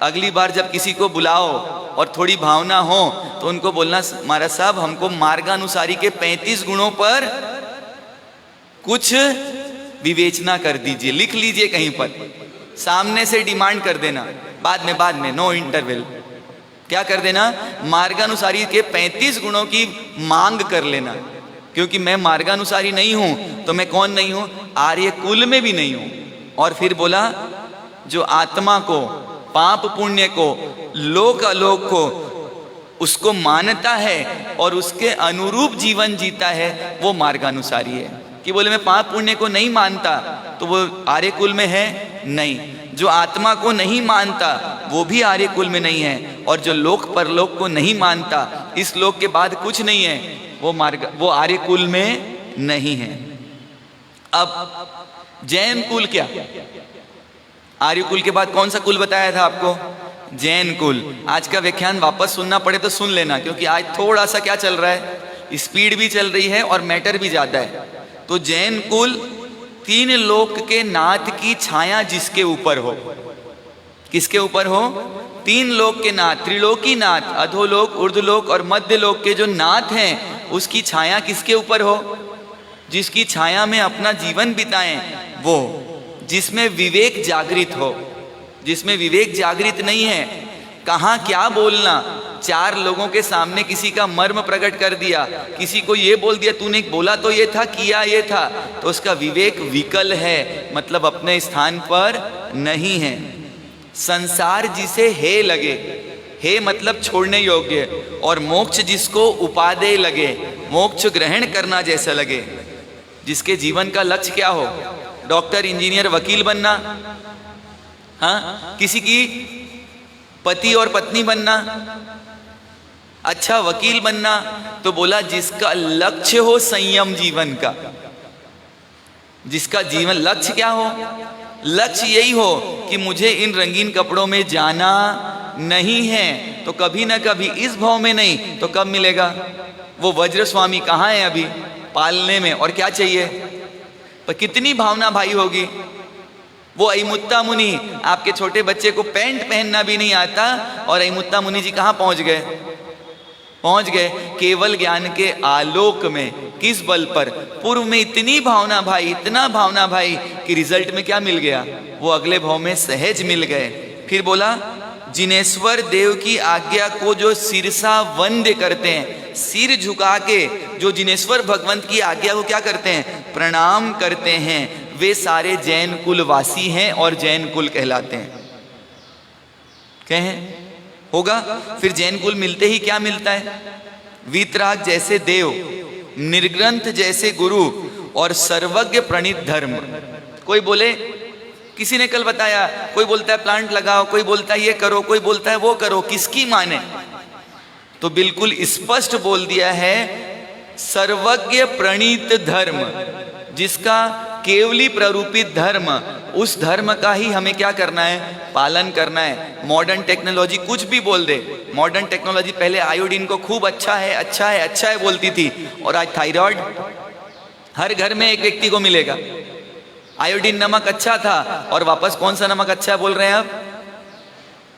अगली बार जब किसी को बुलाओ और थोड़ी भावना हो तो उनको बोलना महाराज साहब हमको मार्गानुसारी के 35 गुणों पर कुछ विवेचना कर दीजिए, लिख लीजिए कहीं पर, सामने से डिमांड कर देना, बाद में नो इंटरवल। क्या कर देना? मार्गानुसारी के 35 गुणों की मांग कर लेना, क्योंकि मैं मार्गानुसारी नहीं हूं तो मैं कौन नहीं हूं? आर्य कुल में भी नहीं हूं। और फिर बोला जो आत्मा को, पाप पुण्य को, लोक अलोक को उसको मानता है और उसके अनुरूप जीवन जीता है, वो मार्गानुसारी है। कि बोले मैं पाप पुण्य को नहीं मानता तो वो आर्य कुल में है? नहीं। जो आत्मा को नहीं मानता वो भी आर्य कुल में नहीं है, और जो लोक परलोक को नहीं मानता, इस लोक के बाद कुछ नहीं है, वो आर्य कुल में नहीं है। अब जैन कुल क्या? आर्य कुल के बाद कौन सा कुल बताया था आपको? जैन कुल। आज का व्याख्यान वापस सुनना पड़े तो सुन लेना, क्योंकि आज थोड़ा सा क्या चल रहा है, स्पीड भी चल रही है और मैटर भी ज्यादा है। तो जैन कुल 3 लोक के नाथ की छाया जिसके ऊपर हो। किसके ऊपर हो? 3 लोक के नाथ, त्रिलोकी नाथ, अधोलोक, ऊर्ध्वलोक और मध्यलोक के जो नाथ हैं, उसकी छाया किसके ऊपर हो? जिसकी छाया में अपना जीवन बिताएं, वो जिसमें विवेक जागृत हो। जिसमें विवेक जागृत नहीं है, कहाँ क्या बोलना, 4 लोगों के सामने किसी का मर्म प्रकट कर दिया, किसी को ये बोल दिया तूने बोला तो ये था, किया ये था, तो उसका विवेक विकल है, मतलब अपने स्थान पर नहीं है। संसार जिसे हे लगे, हे मतलब छोड़ने योग्य, और मोक्ष जिसको उपादेय लगे, मोक्ष ग्रहण करना जैसा लगे, जिसके जीवन का लक्ष्य क्या हो? डॉक्टर, इंजीनियर, वकील बनना, हाँ, किसी की पति और पत्नी बनना, अच्छा वकील बनना, तो बोला जिसका लक्ष्य हो संयम जीवन का, जिसका जीवन लक्ष्य क्या हो? लक्ष्य यही हो कि मुझे इन रंगीन कपड़ों में जाना नहीं है, तो कभी ना कभी इस भाव में नहीं तो कब मिलेगा? वो वज्र स्वामी कहाँ है अभी? पालने में। और क्या चाहिए? पर कितनी भावना भाई होगी। वो अयमुत्ता मुनि, आपके छोटे बच्चे को पैंट पहनना भी नहीं आता, और अयमुत्ता मुनि जी कहाँ पहुंच गए? पहुंच गए केवल ज्ञान के आलोक में। किस बल पर? पूर्व में इतनी भावना भाई, इतना भावना भाई कि रिजल्ट में क्या मिल गया? वो अगले भाव में सहज मिल गए। फिर बोला जिनेश्वर देव की आज्ञा को जो सिरसा वंद्य करते हैं, सिर झुका के जो जिनेश्वर भगवंत की आज्ञा को क्या करते हैं, प्रणाम करते हैं, वे सारे जैन कुलवासी हैं और जैन कुल कहलाते हैं। कहें होगा। फिर जैन कुल मिलते ही क्या मिलता है, वीतराग जैसे देव, निर्ग्रंथ जैसे गुरु और सर्वज्ञ प्रणीत धर्म। कोई बोले, किसी ने कल बताया, कोई बोलता है प्लांट लगाओ, कोई बोलता है ये करो, कोई बोलता है वो करो, किसकी माने? तो बिल्कुल स्पष्ट बोल दिया है, सर्वज्ञ प्रणीत धर्म, जिसका केवली प्ररूपित धर्म, उस धर्म का ही हमें क्या करना है, पालन करना है। मॉडर्न टेक्नोलॉजी कुछ भी बोल दे, मॉडर्न टेक्नोलॉजी पहले आयोडीन को खूब अच्छा है अच्छा है अच्छा है बोलती थी, और आज थायराइड हर घर में एक व्यक्ति को मिलेगा। आयोडीन नमक अच्छा था और वापस कौन सा नमक अच्छा है बोल रहे हैं अब,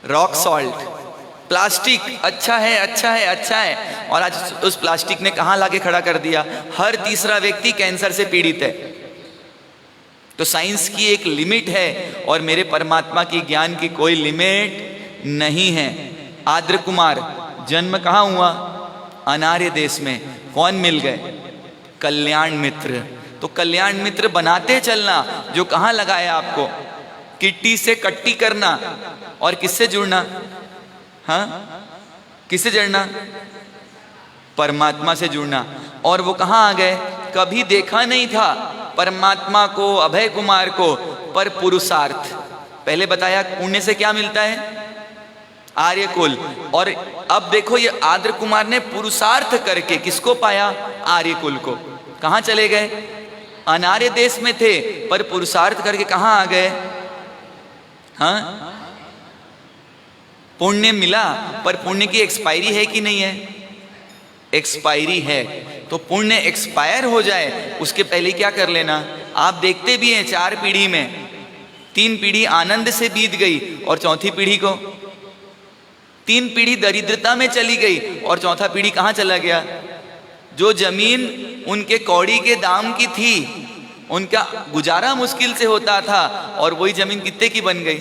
रॉक सॉल्ट। प्लास्टिक अच्छा है अच्छा है अच्छा है, और आज उस प्लास्टिक ने कहां लाके खड़ा कर दिया, हर तीसरा व्यक्ति कैंसर से पीड़ित है। तो साइंस की एक लिमिट है और मेरे परमात्मा की ज्ञान की कोई लिमिट नहीं है। आद्र कुमार जन्म कहाँ हुआ, अनार्य देश में। कौन मिल गए, कल्याण मित्र। तो कल्याण मित्र बनाते चलना, जो कहाँ लगाया आपको, किट्टी से कट्टी करना और किससे जुड़ना, हाँ किससे जुड़ना, परमात्मा से जुड़ना। और वो कहाँ आ गए, कभी देखा नहीं था परमात्मा को, अभय कुमार को, पर पुरुषार्थ। पहले बताया पुण्य से क्या मिलता है, आर्य कुल, और अब देखो ये आद्र कुमार ने पुरुषार्थ करके किसको पाया, आर्य कुल को। कहाँ चले गए, अनार्य देश में थे पर पुरुषार्थ करके कहाँ आ गए, हाँ पुण्य मिला, पर पुण्य की एक्सपायरी है कि नहीं है, एक्सपायरी है। तो पुण्य एक्सपायर हो जाए उसके पहले क्या कर लेना। आप देखते भी हैं 4 पीढ़ी में 3 पीढ़ी आनंद से बीत गई और चौथी पीढ़ी को, 3 पीढ़ी दरिद्रता में चली गई और चौथा पीढ़ी कहाँ चला गया। जो जमीन उनके कौड़ी के दाम की थी, उनका गुजारा मुश्किल से होता था, और वही जमीन कितने की बन गई।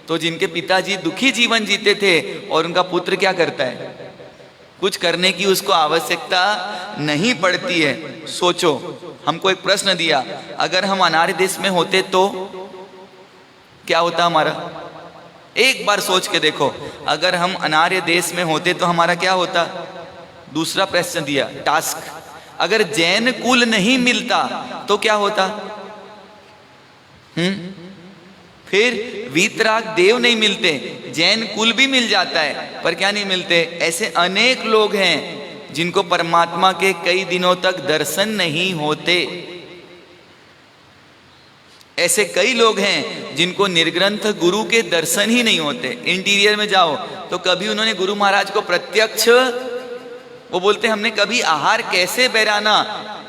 तो जिनके पिताजी दुखी जीवन जीते थे और उनका पुत्र क्या करता है, कुछ करने की उसको आवश्यकता नहीं पड़ती है। सोचो, हमको एक प्रश्न दिया, अगर हम अनार्य देश में होते तो क्या होता हमारा, एक बार सोच के देखो, अगर हम अनार्य देश में होते तो हमारा क्या होता। दूसरा प्रश्न दिया, टास्क, अगर जैन कुल नहीं मिलता तो क्या होता। फिर वीतराग देव नहीं मिलते, जैन कुल भी मिल जाता है, पर क्या नहीं मिलते। ऐसे अनेक लोग हैं जिनको परमात्मा के कई दिनों तक दर्शन नहीं होते। ऐसे कई लोग हैं जिनको निर्ग्रंथ गुरु के दर्शन ही नहीं होते। इंटीरियर में जाओ तो कभी उन्होंने गुरु महाराज को प्रत्यक्ष, वो बोलते हमने कभी आहार कैसे बैराना,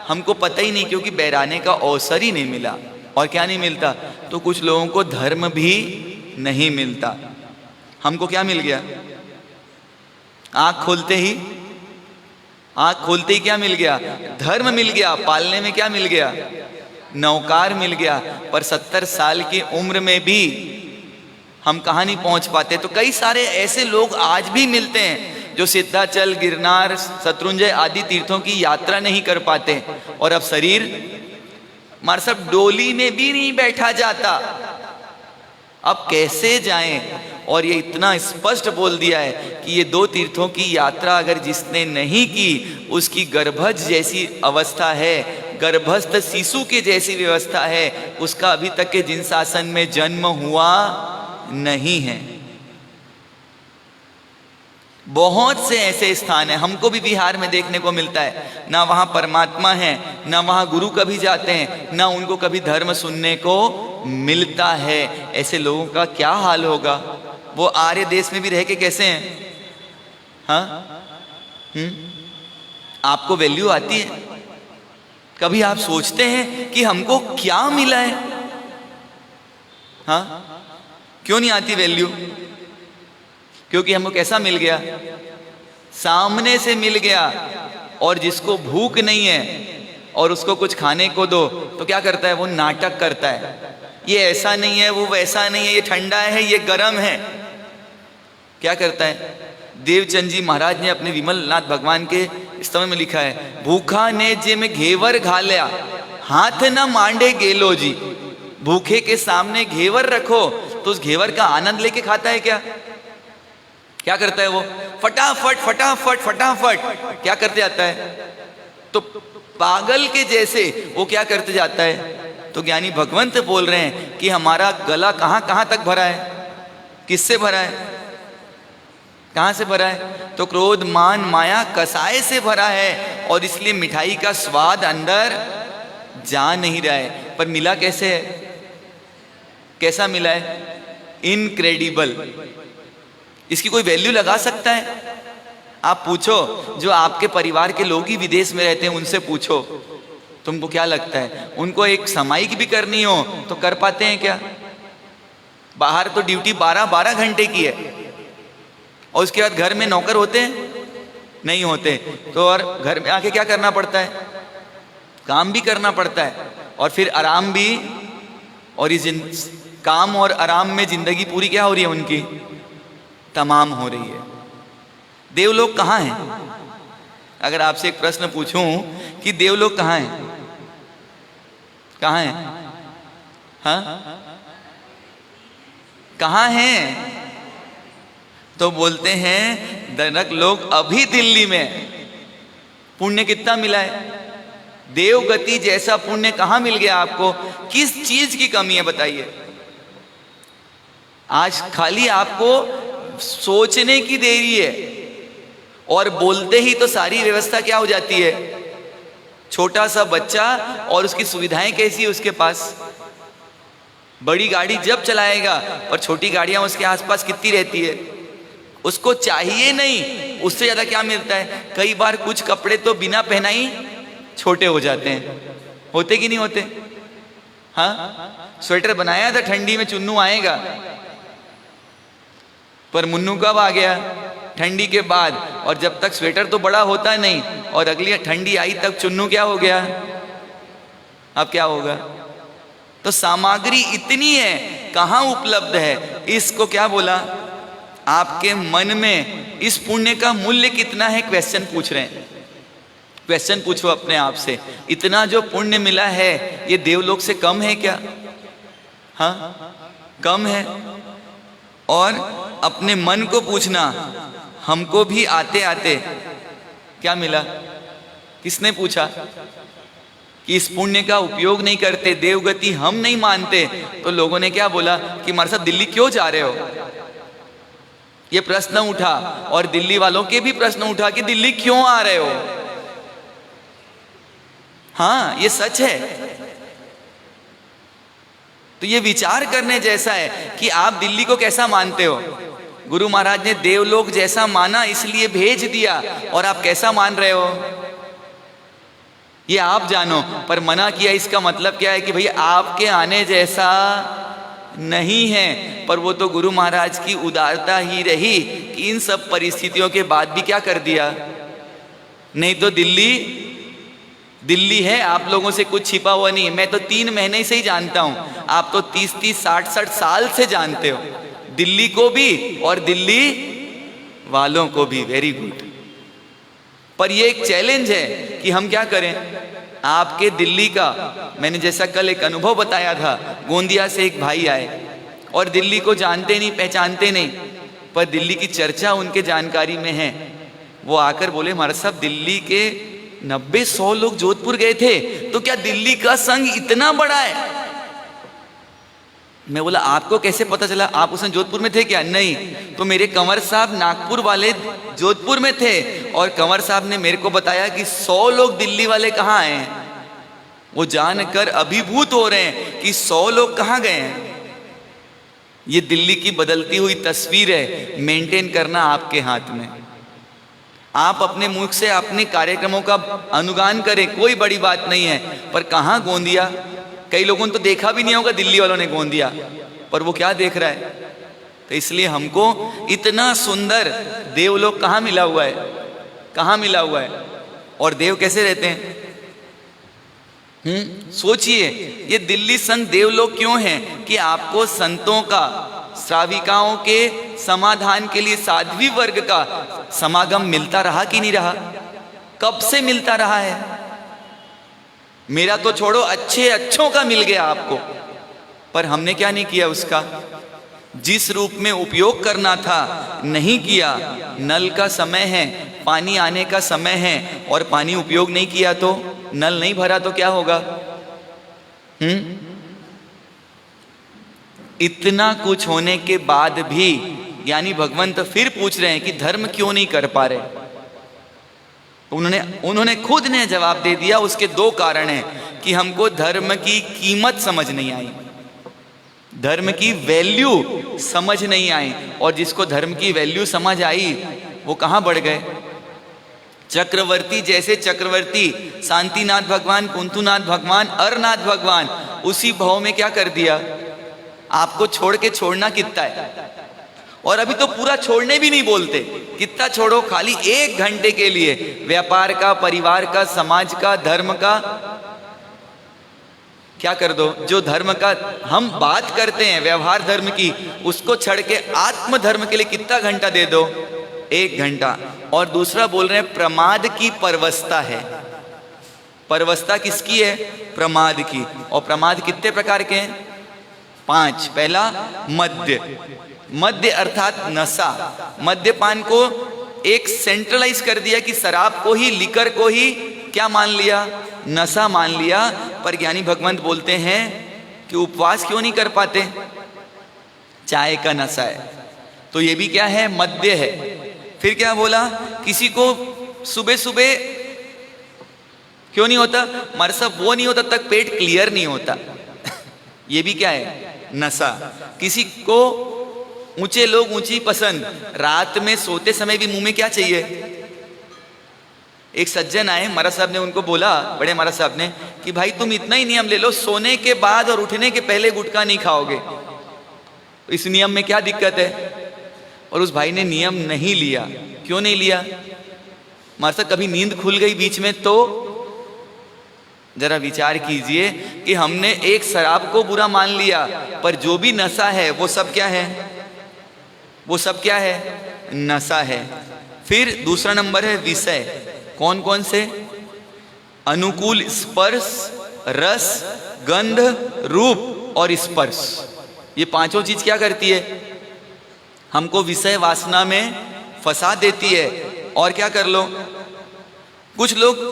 हमको पता ही नहीं, क्योंकि बैराने का अवसर ही नहीं मिला। और क्या नहीं मिलता, तो कुछ लोगों को धर्म भी नहीं मिलता। हमको क्या मिल गया, आंख खोलते ही क्या मिल गया, धर्म मिल गया। पालने में क्या मिल गया, नौकार मिल गया। पर 70 साल की उम्र में भी हम कहाँ नहीं पहुंच पाते। तो कई सारे ऐसे लोग आज भी मिलते हैं जो सिद्धाचल, गिरनार, शत्रुंजय आदि तीर्थों की यात्रा नहीं कर पाते, और अब शरीर हमारे सब डोली में भी नहीं बैठा जाता, अब कैसे जाएं। और ये इतना स्पष्ट बोल दिया है कि ये 2 तीर्थों की यात्रा अगर जिसने नहीं की, उसकी गर्भज जैसी अवस्था है, गर्भस्थ शिशु के जैसी व्यवस्था है, उसका अभी तक के जिन शासन में जन्म हुआ नहीं है। बहुत से ऐसे स्थान हैं, हमको भी बिहार में देखने को मिलता है, ना वहाँ परमात्मा है, ना वहाँ गुरु कभी जाते हैं, ना उनको कभी धर्म सुनने को मिलता है। ऐसे लोगों का क्या हाल होगा, वो आर्य देश में भी रह के कैसे हैं। हाँ आपको वैल्यू आती है, कभी आप सोचते हैं कि हमको क्या मिला है, हाँ क्यों नहीं आती वैल्यू, क्योंकि हमको कैसा मिल गया, सामने से मिल गया। और जिसको भूख नहीं है और उसको कुछ खाने को दो तो क्या करता है, वो नाटक करता है, ये ऐसा नहीं है, वो वैसा नहीं है, ये ठंडा है, ये गर्म है। क्या करता है? देवचंद जी महाराज ने अपने विमलनाथ भगवान के स्तव में लिखा है, भूखा ने जे में घेवर घाल्या, हाथ न मांडे गेलो जी। भूखे के सामने घेवर रखो तो उस घेवर का आनंद लेके खाता है क्या? क्या करता है वो? फटाफट फटाफट फटाफट क्या करते जाता है? तो पागल के जैसे वो क्या करते जाता है? तो ज्ञानी भगवंत बोल रहे हैं कि हमारा गला कहां कहां तक भरा है, किससे भरा है, कहां से भरा है? तो क्रोध मान माया कसाय से भरा है, और इसलिए मिठाई का स्वाद अंदर जा नहीं रहा है। पर मिला कैसे है? कैसा मिला है? इनक्रेडिबल। इसकी कोई वैल्यू लगा सकता है? आप पूछो, जो आपके परिवार के लोग ही विदेश में रहते हैं उनसे पूछो, तुमको क्या लगता है उनको एक समाई भी करनी हो तो कर पाते हैं क्या? बाहर तो ड्यूटी 12-12 घंटे की है, और उसके बाद घर में नौकर होते हैं? नहीं होते। तो और घर में आके क्या करना पड़ता है? काम भी करना पड़ता है, और फिर आराम भी। और इस काम और आराम में जिंदगी पूरी क्या हो रही है उनकी? तमाम हो रही है। देवलोक कहाँ हैं? अगर आपसे एक प्रश्न पूछूं कि देवलोक कहाँ हैं, कहाँ हैं? हाँ, कहाँ हैं? तो बोलते हैं नरक लोग अभी दिल्ली में। पुण्य कितना मिला है? देवगति जैसा पुण्य कहाँ मिल गया आपको? किस चीज की कमी है बताइए? आज खाली आपको सोचने की देरी है, और बोलते ही तो सारी व्यवस्था क्या हो जाती है? छोटा सा बच्चा और उसकी सुविधाएं कैसी है उसके पास? बड़ी गाड़ी जब चलाएगा, और छोटी गाड़ियां उसके आसपास कितनी रहती है? उसको चाहिए नहीं, उससे ज्यादा क्या मिलता है? कई बार कुछ कपड़े तो बिना पहना ही छोटे हो जाते हैं, होते कि नहीं होते? हाँ, स्वेटर बनाया था ठंडी में, चुन्नू आएगा, पर मुन्नू कब आ गया? ठंडी के बाद। और जब तक स्वेटर तो बड़ा होता नहीं, और अगली ठंडी आई तब चुन्नू क्या हो गया? अब क्या होगा? तो सामग्री इतनी है, कहां उपलब्ध है? इसको क्या बोला? आपके मन में इस पुण्य का मूल्य कितना है? क्वेश्चन पूछ रहे हैं। क्वेश्चन पूछो अपने आप से, इतना जो पुण्य मिला है ये देवलोक से कम है क्या? हाँ, कम है। और अपने मन को पूछना, हमको भी आते आते क्या मिला? किसने पूछा कि इस पुण्य का उपयोग नहीं करते, देवगति हम नहीं मानते, तो लोगों ने क्या बोला कि हमारे साथ दिल्ली क्यों जा रहे हो? ये प्रश्न उठा, और दिल्ली वालों के भी प्रश्न उठा कि दिल्ली क्यों आ रहे हो? हाँ, ये सच है। तो ये विचार करने जैसा है कि आप दिल्ली को कैसा मानते हो? गुरु महाराज ने देवलोक जैसा माना इसलिए भेज दिया, और आप कैसा मान रहे हो ये आप जानो। पर मना किया, इसका मतलब क्या है कि भाई आपके आने जैसा नहीं है। पर वो तो गुरु महाराज की उदारता ही रही कि इन सब परिस्थितियों के बाद भी क्या कर दिया। नहीं तो दिल्ली है, आप लोगों से कुछ छिपा हुआ नहीं है। मैं तो 3 महीने से ही जानता हूं, आप तो 30-30, 60-60 साल से जानते हो दिल्ली को भी और दिल्ली वालों को भी। Very good. पर ये एक चैलेंज है कि हम क्या करें। आपके दिल्ली का, मैंने जैसा कल एक अनुभव बताया था, गोंदिया से एक भाई आए और दिल्ली को जानते नहीं, पहचानते नहीं, पर दिल्ली की चर्चा उनके जानकारी में है। वो आकर बोले, हमारे साहब दिल्ली के 90-100 लोग जोधपुर गए थे, तो क्या दिल्ली का संघ इतना बड़ा है? मैं बोला, आपको कैसे पता चला? आप उस समय जोधपुर में थे क्या? नहीं। तो मेरे कंवर साहब नागपुर वाले जोधपुर में थे, और कंवर साहब ने मेरे को बताया कि 100 लोग दिल्ली वाले कहाँ हैं। वो जानकर अभिभूत हो रहे हैं कि 100 लोग कहाँ गए हैं। ये दिल्ली की बदलती हुई तस्वीर है, मेंटेन करना आपके हाथ में। आप अपने मुख से अपने कार्यक्रमों का अनुगान करें, कोई बड़ी बात नहीं है। पर कहाँ गोंदिया? कई लोगों ने तो देखा भी नहीं होगा दिल्ली वालों ने गोंदिया, पर वो क्या देख रहा है। तो इसलिए हमको इतना सुंदर देवलोक कहाँ मिला हुआ है, कहाँ मिला हुआ है। और देव कैसे रहते हैं? सोचिए, ये दिल्ली संत देवलोक क्यों है कि आपको संतों का श्राविकाओं के समाधान के लिए साध्वी वर्ग का समागम मिलता रहा कि नहीं रहा? कब से मिलता रहा है? मेरा तो छोड़ो, अच्छे अच्छों का मिल गया आपको, पर हमने क्या नहीं किया उसका? जिस रूप में उपयोग करना था नहीं किया। नल का समय है, पानी आने का समय है, और पानी उपयोग नहीं किया तो, नल नहीं भरा तो क्या होगा? इतना कुछ होने के बाद भी ज्ञानी भगवंत फिर पूछ रहे हैं कि धर्म क्यों नहीं कर पा रहे? उन्होंने खुद ने जवाब दे दिया। उसके दो कारण हैं कि हमको धर्म की कीमत समझ नहीं आई, धर्म की वैल्यू समझ नहीं आई, और जिसको धर्म की वैल्यू समझ आई वो कहां बढ़ गए? चक्रवर्ती जैसे चक्रवर्ती, शांतिनाथ भगवान, कुंतुनाथ भगवान, अरनाथ भगवान, उसी भाव में क्या कर दिया? आपको छोड़ के छोड़ना कितना है? और अभी तो पूरा छोड़ने भी नहीं बोलते। कितना छोड़ो? खाली 1 घंटे के लिए व्यापार का, परिवार का, समाज का, धर्म का क्या कर दो? जो धर्म का हम बात करते हैं, व्यवहार धर्म की, उसको छोड़ के आत्म धर्म के लिए कितना घंटा दे दो? 1 घंटा। और दूसरा बोल रहे हैं प्रमाद की परवस्था है। परवस्था किसकी है? प्रमाद की। और प्रमाद कितने प्रकार के हैं? 5। पहला मद्य, मद्य अर्थात नशा। मद्यपान को एक सेंट्रलाइज कर दिया कि शराब को ही, लिकर को ही क्या मान लिया? नशा मान लिया। पर ज्ञानी भगवंत बोलते हैं कि उपवास क्यों नहीं कर पाते? चाय का नशा है, तो ये भी क्या है? मद्य है। फिर क्या बोला? किसी को सुबह सुबह क्यों नहीं होता? हमारे सब वो नहीं होता तक पेट क्लियर नहीं होता। ये भी क्या है? नशा। किसी को ऊंचे लोग ऊंची पसंद, रात में सोते समय भी मुंह में क्या चाहिए? एक सज्जन आए, महाराज साहब ने उनको बोला, बड़े महाराज साहब ने, कि भाई तुम इतना ही नियम ले लो, सोने के बाद और उठने के पहले गुटखा नहीं खाओगे। तो इस नियम में क्या दिक्कत है? और उस भाई ने नियम नहीं लिया। क्यों नहीं लिया? महाराज साहब कभी नींद खुल गई बीच में तो जरा विचार कीजिए कि हमने एक शराब को बुरा मान लिया, पर जो भी नशा है वो सब क्या है? वो सब क्या है? नशा है। फिर दूसरा नंबर है विषय। कौन कौन से? अनुकूल स्पर्श, रस, गंध, रूप और स्पर्श। ये पांचों चीज क्या करती है? हमको विषय वासना में फंसा देती है। और क्या कर लो, कुछ लोग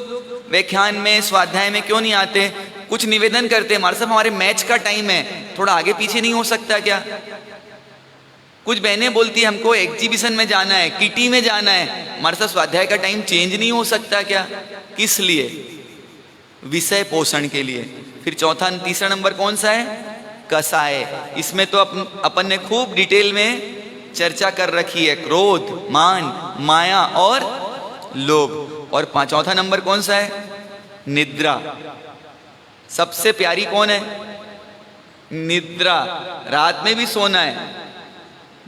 व्याख्यान में, स्वाध्याय में क्यों नहीं आते? कुछ निवेदन करते हैं, हमारे साहब हमारे मैच का टाइम है, थोड़ा आगे पीछे नहीं हो सकता क्या? कुछ बहनें बोलती है हमको एग्जीबिशन में जाना है, किटी में जाना है, हमारे साथ स्वाध्याय का टाइम चेंज नहीं हो सकता क्या? किस लिए? विषय पोषण के लिए। फिर तीसरा नंबर कौन सा है? कसाय। इसमें तो अपन ने खूब डिटेल में चर्चा कर रखी है, क्रोध, मान, माया और लोभ। और चौथा नंबर कौन सा है? निद्रा। सबसे प्यारी कौन है? निद्रा। रात में भी सोना है,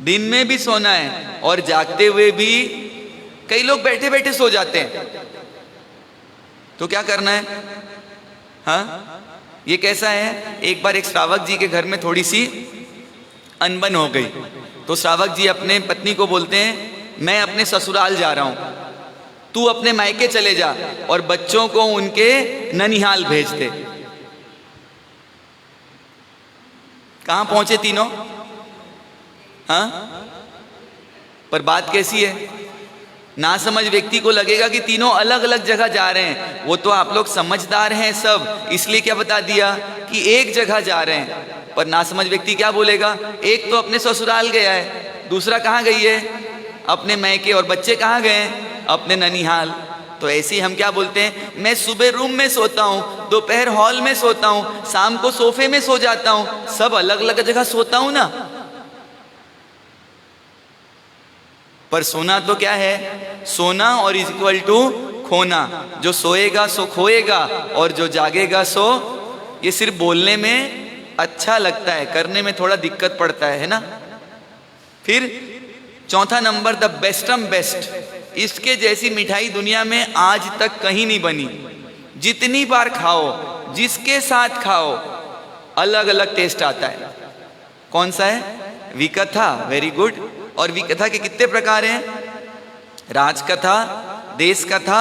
दिन में भी सोना है, और जागते हुए भी। कई लोग बैठे बैठे सो जाते हैं, तो क्या करना है? हाँ, ये कैसा है? एक बार एक श्रावक जी के घर में थोड़ी सी अनबन हो गई, तो श्रावक जी अपने पत्नी को बोलते हैं, मैं अपने ससुराल जा रहा हूं, तू अपने मायके चले जा, और बच्चों को उनके ननिहाल भेज दे। कहां पहुंचे तीनों? हाँ, पर बात कैसी है? ना समझ व्यक्ति को लगेगा कि तीनों अलग अलग जगह जा रहे हैं। वो तो आप लोग समझदार हैं सब, इसलिए क्या बता दिया कि एक जगह जा रहे हैं। पर ना समझ व्यक्ति क्या बोलेगा? एक तो अपने ससुराल गया है, दूसरा कहाँ गई है? अपने मैके, और बच्चे कहाँ गए हैं? अपने ननिहाल। तो ऐसे ही हम क्या बोलते हैं? मैं सुबह रूम में सोता हूँ, दोपहर हॉल में सोता हूँ, शाम को सोफे में सो जाता हूँ, सब अलग अलग जगह सोता हूँ ना। पर सोना तो क्या है? सोना और इज इक्वल टू खोना। जो सोएगा सो खोएगा, और जो जागेगा सो। ये सिर्फ बोलने में अच्छा लगता है, करने में थोड़ा दिक्कत पड़ता है ना। फिर चौथा नंबर, द बेस्टम बेस्ट। इसके जैसी मिठाई दुनिया में आज तक कहीं नहीं बनी। जितनी बार खाओ, जिसके साथ खाओ, अलग अलग टेस्ट आता है। कौन सा है? विकथा, वेरी गुड। और विकथा के कितने प्रकार हैं? राजकथा, देश कथा,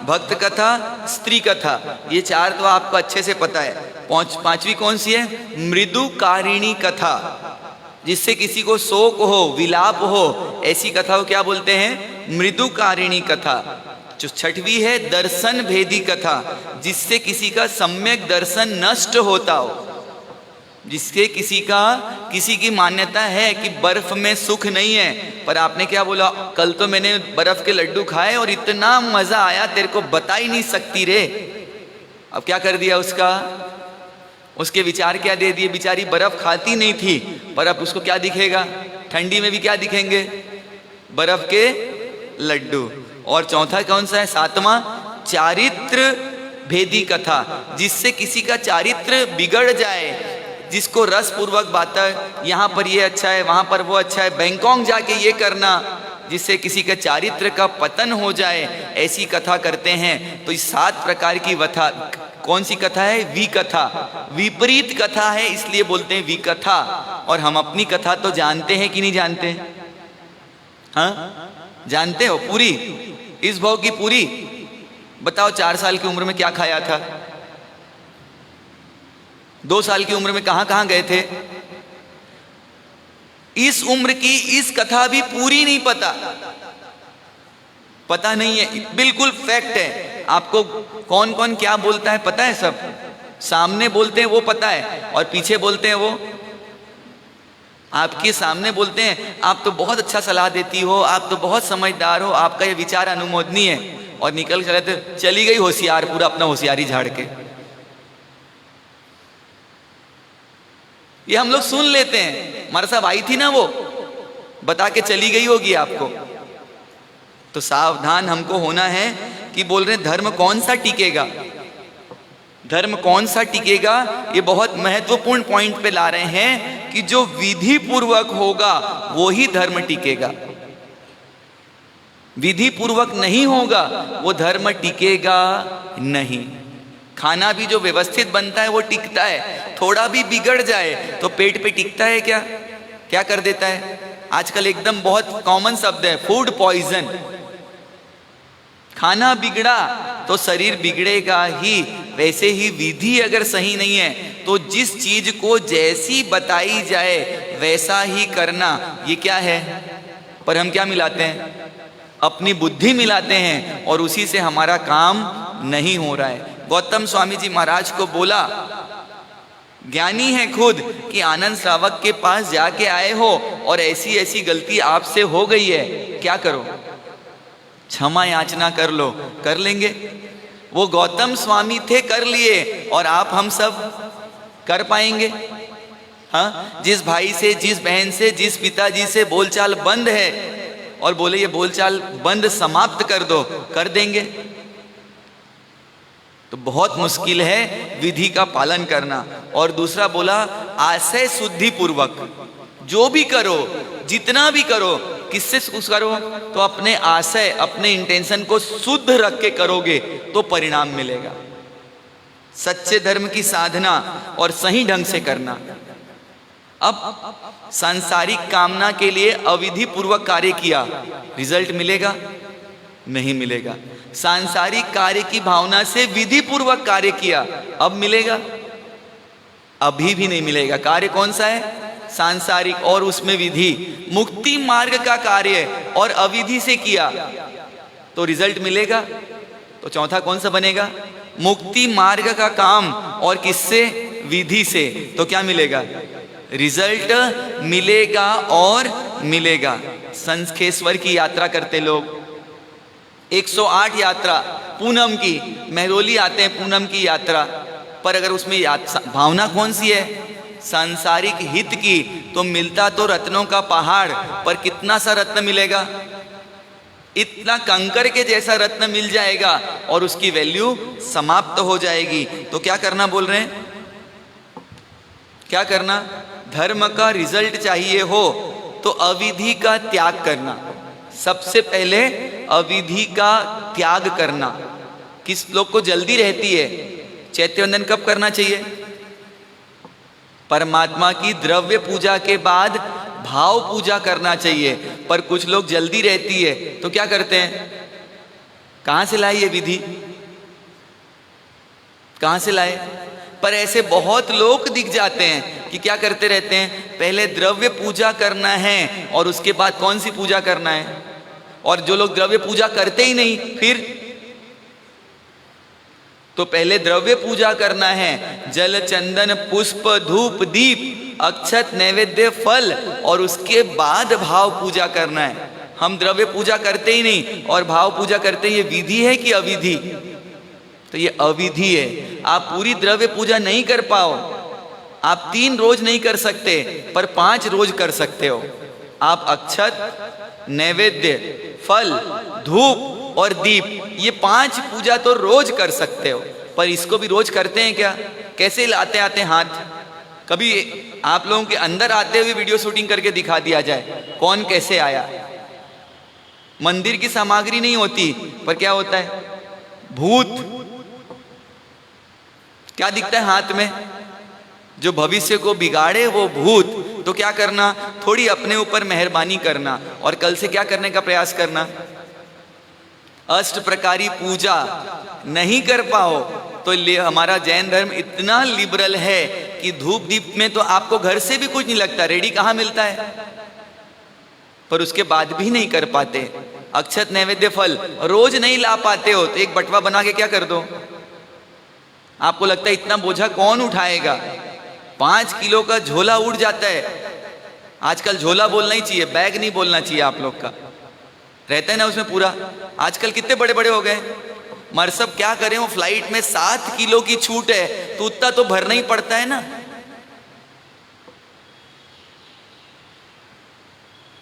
भक्त कथा, स्त्री कथा। ये चार तो आपको अच्छे से पता है। पांचवी कौन सी है? मृदुकारिणी कथा, जिससे किसी को शोक हो, विलाप हो, ऐसी कथा को क्या बोलते हैं? मृदुकारिणी कथा। जो छठवीं है दर्शन भेदी कथा, जिससे किसी का सम्यक दर्शन नष्ट होता हो, जिसके किसी की मान्यता है कि बर्फ में सुख नहीं है, पर आपने क्या बोला, कल तो मैंने बर्फ के लड्डू खाए और इतना मजा आया तेरे को बता ही नहीं सकती रे। अब क्या कर दिया उसका? उसके विचार क्या दे दिए? बेचारी बर्फ खाती नहीं थी, पर अब उसको क्या दिखेगा? ठंडी में भी क्या दिखेंगे? बर्फ के लड्डू। और चौथा कौन सा है? सातवां, चारित्र भेदी कथा, जिससे किसी का चारित्र बिगड़ जाए, जिसको रस पूर्वक बातें, यहाँ पर ये अच्छा है, वहाँ पर वो अच्छा है, बैंकॉक जाके ये करना, जिससे किसी का चारित्र का पतन हो जाए, ऐसी कथा करते हैं। तो इस 7 प्रकार की कथा कौन सी कथा है? विकथा, विपरीत कथा है, इसलिए बोलते हैं विकथा। और हम अपनी कथा तो जानते हैं कि नहीं जानते? हाँ, जानते हो पूरी? इस भाव की पूरी बताओ। 4 साल की उम्र में क्या खाया था? 2 साल की उम्र में कहां कहां गए थे? इस उम्र की इस कथा भी पूरी नहीं पता नहीं है, बिल्कुल फैक्ट है। आपको कौन कौन क्या बोलता है पता है? सब सामने बोलते हैं वो पता है, और पीछे बोलते हैं वो आपके सामने बोलते हैं आप तो बहुत अच्छा सलाह देती हो, आप तो बहुत समझदार हो, आपका ये विचार अनुमोदनीय है, और निकल चले तो चली गई होशियार, पूरा अपना होशियारी झाड़ के। ये हम लोग सुन लेते हैं, हमारे साहब आई थी ना वो, बता के चली गई होगी आपको। तो सावधान हमको होना है कि बोल रहे धर्म कौन सा टिकेगा, धर्म कौन सा टिकेगा। ये बहुत महत्वपूर्ण पॉइंट पे ला रहे हैं कि जो विधि पूर्वक होगा वो ही धर्म टिकेगा, विधि पूर्वक नहीं होगा वो धर्म टिकेगा नहीं। खाना भी जो व्यवस्थित बनता है वो टिकता है, थोड़ा भी बिगड़ जाए तो पेट पे टिकता है क्या? क्या कर देता है? आजकल एकदम बहुत कॉमन शब्द है फूड पॉइजन। खाना बिगड़ा तो शरीर बिगड़ेगा ही। वैसे ही विधि अगर सही नहीं है तो जिस चीज को जैसी बताई जाए वैसा ही करना, ये क्या है? पर हम क्या मिलाते हैं? अपनी बुद्धि मिलाते हैं, और उसी से हमारा काम नहीं हो रहा है। गौतम स्वामी जी महाराज को बोला, ज्ञानी है खुद कि आनंद श्रावक के पास जाके आए हो और ऐसी ऐसी गलती आपसे हो गई है, क्या करो? क्षमा याचना कर लो। कर लेंगे? वो गौतम स्वामी थे, कर लिए, और आप हम सब कर पाएंगे? हाँ, जिस भाई से, जिस बहन से, जिस पिताजी से बोलचाल बंद है और बोले ये बोलचाल बंद समाप्त कर दो, कर देंगे? तो बहुत मुश्किल है विधि का पालन करना। और दूसरा बोला आशय शुद्धि पूर्वक, जो भी करो, जितना भी करो, किससे करो? तो अपने आशय, अपने इंटेंशन को शुद्ध रख के करोगे तो परिणाम मिलेगा। सच्चे धर्म की साधना और सही ढंग से करना। अब सांसारिक कामना के लिए अविधि पूर्वक कार्य किया, रिजल्ट मिलेगा? नहीं मिलेगा। सांसारिक कार्य की भावना से विधि पूर्वक कार्य किया, अब मिलेगा? अभी भी नहीं मिलेगा। कार्य कौन सा है? सांसारिक, और उसमें विधि, मुक्ति मार्ग का कार्य और अविधि से किया तो रिजल्ट मिलेगा? तो चौथा कौन सा बनेगा? मुक्ति मार्ग का काम और किससे? विधि से। तो क्या मिलेगा? रिजल्ट मिलेगा और मिलेगा। संखेश्वर की यात्रा करते लोग, 108 यात्रा पूनम की, महरोली आते हैं पूनम की यात्रा पर, अगर उसमें भावना कौन सी है? सांसारिक हित की, तो मिलता तो रत्नों का पहाड़, पर कितना सा रत्न मिलेगा? इतना कंकर के जैसा रत्न मिल जाएगा और उसकी वैल्यू समाप्त हो जाएगी। तो क्या करना बोल रहे हैं? क्या करना? धर्म का रिजल्ट चाहिए हो तो अविधि का त्याग करना। सबसे पहले अविधि का त्याग करना। किस लोग को जल्दी रहती है? चैत्यवंदन कब करना चाहिए? परमात्मा की द्रव्य पूजा के बाद भाव पूजा करना चाहिए। पर कुछ लोग जल्दी रहती है तो क्या करते हैं, कहां से लाए ये विधि, कहां से लाए। पर ऐसे बहुत लोग दिख जाते हैं कि क्या करते रहते हैं, पहले द्रव्य पूजा करना है और उसके बाद कौन सी पूजा करना है। और जो लोग द्रव्य पूजा करते ही नहीं, फिर तो पहले द्रव्य पूजा करना है, जल चंदन पुष्प धूप दीप अक्षत नैवेद्य फल, और उसके बाद भाव पूजा करना है। हम द्रव्य पूजा करते ही नहीं और भाव पूजा करते हैं, ये विधि है कि अविधि, तो ये अविधि है। आप पूरी द्रव्य पूजा नहीं कर पाओ, आप 3 रोज नहीं कर सकते पर 5 रोज कर सकते हो। आप अक्षत नैवेद्य फल धूप और दीप, ये 5 पूजा तो रोज कर सकते हो। पर इसको भी रोज करते हैं क्या, कैसे लाते आते हाथ। कभी आप लोगों के अंदर आते हुए वीडियो शूटिंग करके दिखा दिया जाए कौन कैसे आया। मंदिर की सामग्री नहीं होती पर क्या होता है, भूत क्या दिखता है हाथ में, जो भविष्य को बिगाड़े वो भूत। तो क्या करना, थोड़ी अपने ऊपर मेहरबानी करना और कल से क्या करने का प्रयास करना, अष्ट प्रकारी पूजा नहीं कर पाओ तो हमारा जैन धर्म इतना लिबरल है कि धूप दीप में तो आपको घर से भी कुछ नहीं लगता, रेडी कहाँ मिलता है, पर उसके बाद भी नहीं कर पाते। अक्षत नैवेद्य फल रोज नहीं ला पाते हो तो एक बटवा बना के क्या कर दो। आपको लगता है इतना बोझा कौन उठाएगा, 5 किलो का झोला उड़ जाता है। आजकल झोला बोलना ही चाहिए, बैग नहीं बोलना चाहिए। आप लोग का रहता है ना उसमें पूरा, आजकल कितने बड़े बड़े हो गए। मगर सब क्या करें, वो फ्लाइट में 7 किलो की छूट है तो उतना तो भरना ही पड़ता है ना।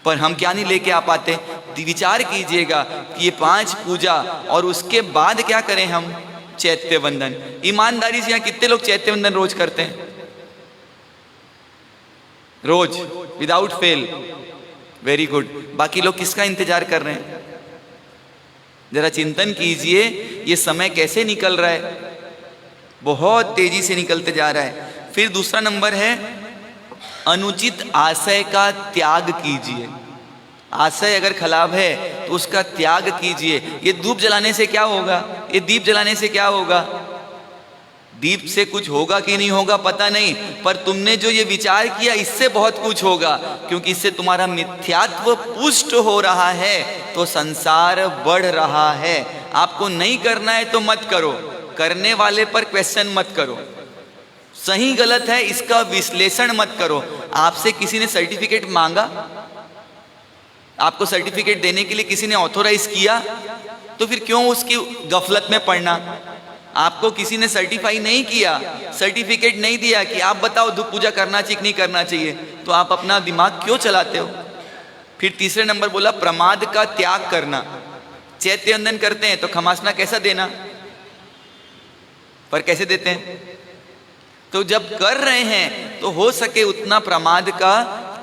पर हम क्या नहीं लेके आ पाते। विचार कीजिएगा कि ये 5 पूजा और उसके बाद क्या करें हम, चैत्य वंदन। ईमानदारी से यहाँ कितने लोग चैत्य वंदन रोज करते हैं, रोज विदाउट फेल, वेरी गुड। बाकी लोग किसका इंतजार कर रहे हैं, जरा चिंतन कीजिए ये समय कैसे निकल रहा है, बहुत तेजी से निकलते जा रहा है। फिर दूसरा नंबर है अनुचित आशय का त्याग कीजिए। आशय अगर खराब है तो उसका त्याग कीजिए। ये धूप जलाने से क्या होगा, ये दीप जलाने से क्या होगा, दीप से कुछ होगा कि नहीं होगा पता नहीं, पर तुमने जो ये विचार किया इससे बहुत कुछ होगा, क्योंकि इससे तुम्हारा मिथ्यात्व पुष्ट हो रहा है तो संसार बढ़ रहा है। आपको नहीं करना है तो मत करो, करने वाले पर क्वेश्चन मत करो, सही गलत है इसका विश्लेषण मत करो। आपसे किसी ने सर्टिफिकेट मांगा, आपको सर्टिफिकेट देने के लिए किसी ने ऑथोराइज किया, तो फिर क्यों उसकी गफलत में पड़ना। आपको किसी ने सर्टिफाई नहीं किया, सर्टिफिकेट नहीं दिया कि आप बताओ धूप पूजा करना चाहिए कि नहीं करना चाहिए, तो आप अपना दिमाग क्यों चलाते हो। फिर तीसरे नंबर बोला प्रमाद का त्याग करना। चैत्य वंदन करते हैं तो खमासना कैसा देना, पर कैसे देते हैं, तो जब कर रहे हैं तो हो सके उतना प्रमाद का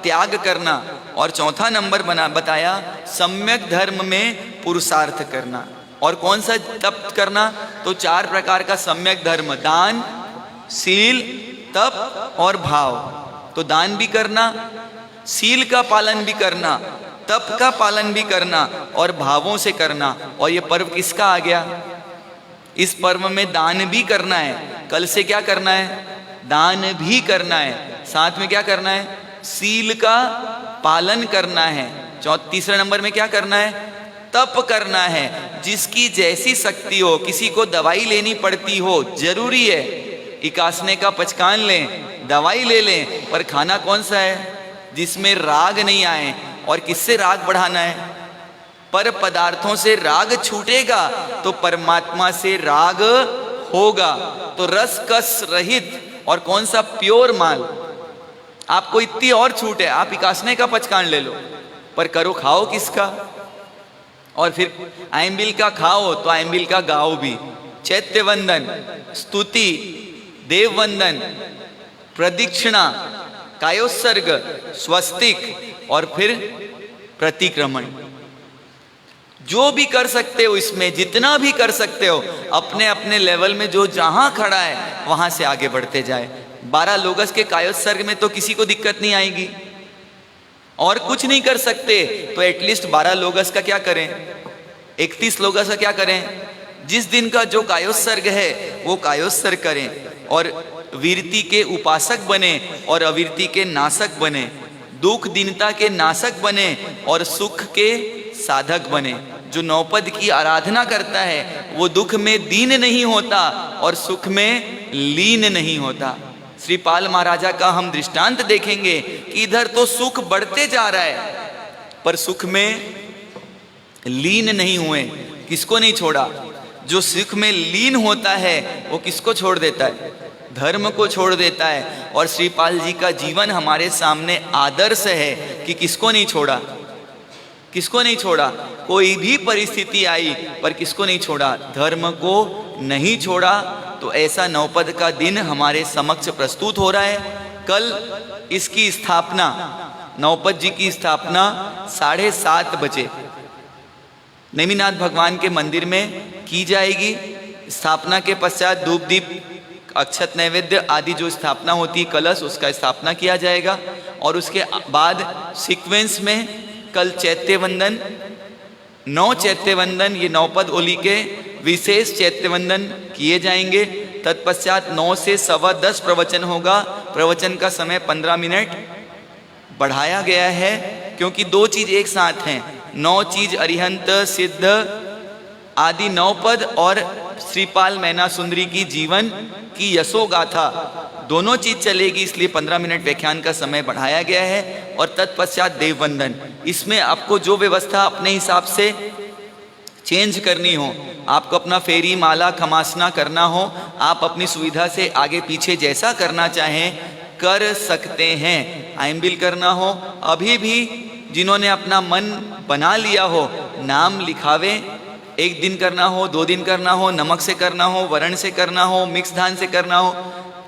त्याग करना। और चौथा नंबर बताया सम्यक धर्म में पुरुषार्थ करना। और कौन सा तप करना, तो 4 प्रकार का सम्यक धर्म, दान सील तप और भाव। तो दान भी करना, सील का पालन भी करना, तप का पालन भी करना और भावों से करना। और ये पर्व किसका आ गया, इस पर्व में दान भी करना है। कल से क्या करना है, दान भी करना है, साथ में क्या करना है, सील का पालन करना है। तीसरे नंबर में क्या करना है, तप करना है। जिसकी जैसी शक्ति हो, किसी को दवाई लेनी पड़ती हो, जरूरी है इकासने का पचकान लें, दवाई ले लें, पर खाना कौन सा है, जिसमें राग नहीं आए। और किससे राग बढ़ाना है, पर पदार्थों से राग छूटेगा तो परमात्मा से राग होगा। तो रस कस रहित और कौन सा प्योर माल, आपको इतनी और छूट है, आप इकासने का पचकान ले लो, पर करो खाओ किसका। और फिर आइम्बिल का खाओ तो आइम्बिल का गाओ भी। चैत्य वंदन, स्तुति, देव वंदन, प्रदक्षिणा, कायोत्सर्ग, स्वस्तिक और फिर प्रतिक्रमण। जो भी कर सकते हो, इसमें जितना भी कर सकते हो, अपने अपने लेवल में जो जहां खड़ा है वहां से आगे बढ़ते जाए। 12 लोगस के कायोत्सर्ग में तो किसी को दिक्कत नहीं आएगी, और कुछ नहीं कर सकते तो एटलीस्ट 12 लोगस का क्या करें, 31 लोगस का क्या करें। जिस दिन का जो कायोत्सर्ग है वो कायोत्सर्ग करें और वीरति के उपासक बने और अवीरति के नाशक बने, दुख दीनता के नाशक बने और सुख के साधक बने। जो नौपद की आराधना करता है वो दुख में दीन नहीं होता और सुख में लीन नहीं होता। श्रीपाल महाराजा का हम दृष्टांत देखेंगे कि इधर तो सुख बढ़ते जा रहा है पर सुख में लीन नहीं हुए। किसको नहीं छोड़ा? जो सुख में लीन होता है वो किसको छोड़ देता है? धर्म को छोड़ देता है। और श्रीपाल जी का जीवन हमारे सामने आदर्श है कि किसको नहीं छोड़ा, किसको नहीं छोड़ा। कोई भी परिस्थिति आई पर किसको नहीं छोड़ा? धर्म को नहीं छोड़ा। तो ऐसा नौपद का दिन हमारे समक्ष प्रस्तुत हो रहा है। कल इसकी स्थापना, नौपद जी की स्थापना 7:30 बजे नेमिनाथ भगवान के मंदिर में की जाएगी। स्थापना के पश्चात धूप दीप अक्षत नैवेद्य आदि जो स्थापना होती है कलश, उसका स्थापना किया जाएगा। और उसके बाद सीक्वेंस में कल चैत्यवंदन, 9 चैत्यवंदन, ये नौपद ओली के विशेष चैत्यवंदन किए जाएंगे। तत्पश्चात 9 से 10:15 प्रवचन होगा। प्रवचन का समय 15 मिनट बढ़ाया गया है क्योंकि 2 चीज एक साथ हैं। 9 चीज अरिहंत सिद्ध आदि 9 पद और श्रीपाल मैना सुंदरी की जीवन की यशोगाथा, दोनों चीज चलेगी, इसलिए 15 मिनट व्याख्यान का समय बढ़ाया गया है। और तत्पश्चात देववंदन, इसमें आपको जो व्यवस्था अपने हिसाब से चेंज करनी हो, आपको अपना फेरी माला खमासना करना हो, आप अपनी सुविधा से आगे पीछे जैसा करना चाहें कर सकते हैं। आइम्बिल करना हो, अभी भी जिन्होंने अपना मन बना लिया हो नाम लिखावे। 1 दिन करना हो, 2 दिन करना हो, नमक से करना हो, वरण से करना हो, मिक्स धान से करना हो,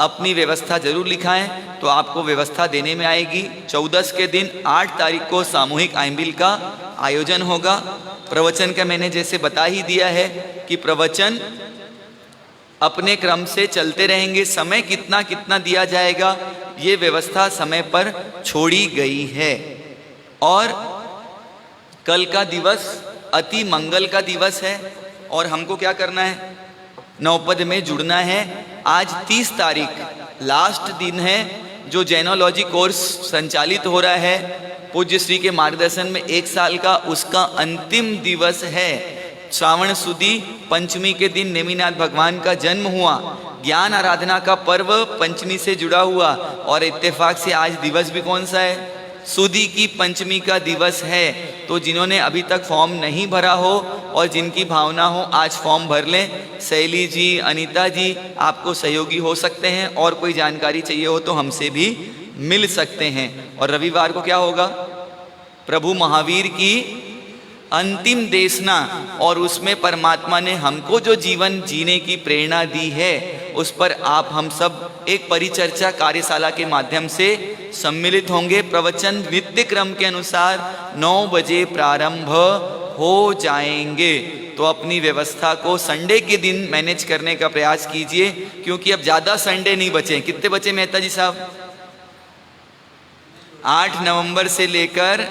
अपनी व्यवस्था जरूर लिखाएं तो आपको व्यवस्था देने में आएगी। 14 के दिन 8 तारीख को सामूहिक आइम्बिल का आयोजन होगा। प्रवचन का मैंने जैसे बता ही दिया है कि प्रवचन अपने क्रम से चलते रहेंगे। समय कितना कितना दिया जाएगा ये व्यवस्था समय पर छोड़ी गई है। और कल का दिवस अति मंगल का दिवस है और हमको क्या करना है? नौपद में जुड़ना है। आज 30 तारीख लास्ट दिन है जो जैनोलॉजी कोर्स संचालित हो रहा है पूज्य श्री के मार्गदर्शन में 1 साल का, उसका अंतिम दिवस है। श्रावण सुदी पंचमी के दिन नेमिनाथ भगवान का जन्म हुआ। ज्ञान आराधना का पर्व पंचमी से जुड़ा हुआ और इत्तेफाक से आज दिवस भी कौन सा है? सुदी की पंचमी का दिवस है। तो जिन्होंने अभी तक फॉर्म नहीं भरा हो और जिनकी भावना हो आज फॉर्म भर लें। शैली जी, अनीता जी आपको सहयोगी हो सकते हैं और कोई जानकारी चाहिए हो तो हमसे भी मिल सकते हैं। और रविवार को क्या होगा? प्रभु महावीर की अंतिम देशना और उसमें परमात्मा ने हमको जो जीवन जीने की प्रेरणा दी है उस पर आप हम सब एक परिचर्चा कार्यशाला के माध्यम से सम्मिलित होंगे। प्रवचन नित्य क्रम के अनुसार 9 बजे प्रारंभ हो जाएंगे। तो अपनी व्यवस्था को संडे के दिन मैनेज करने का प्रयास कीजिए क्योंकि अब ज़्यादा संडे नहीं बचे। कितने बचे मेहता जी साहब? 8 नवंबर से लेकर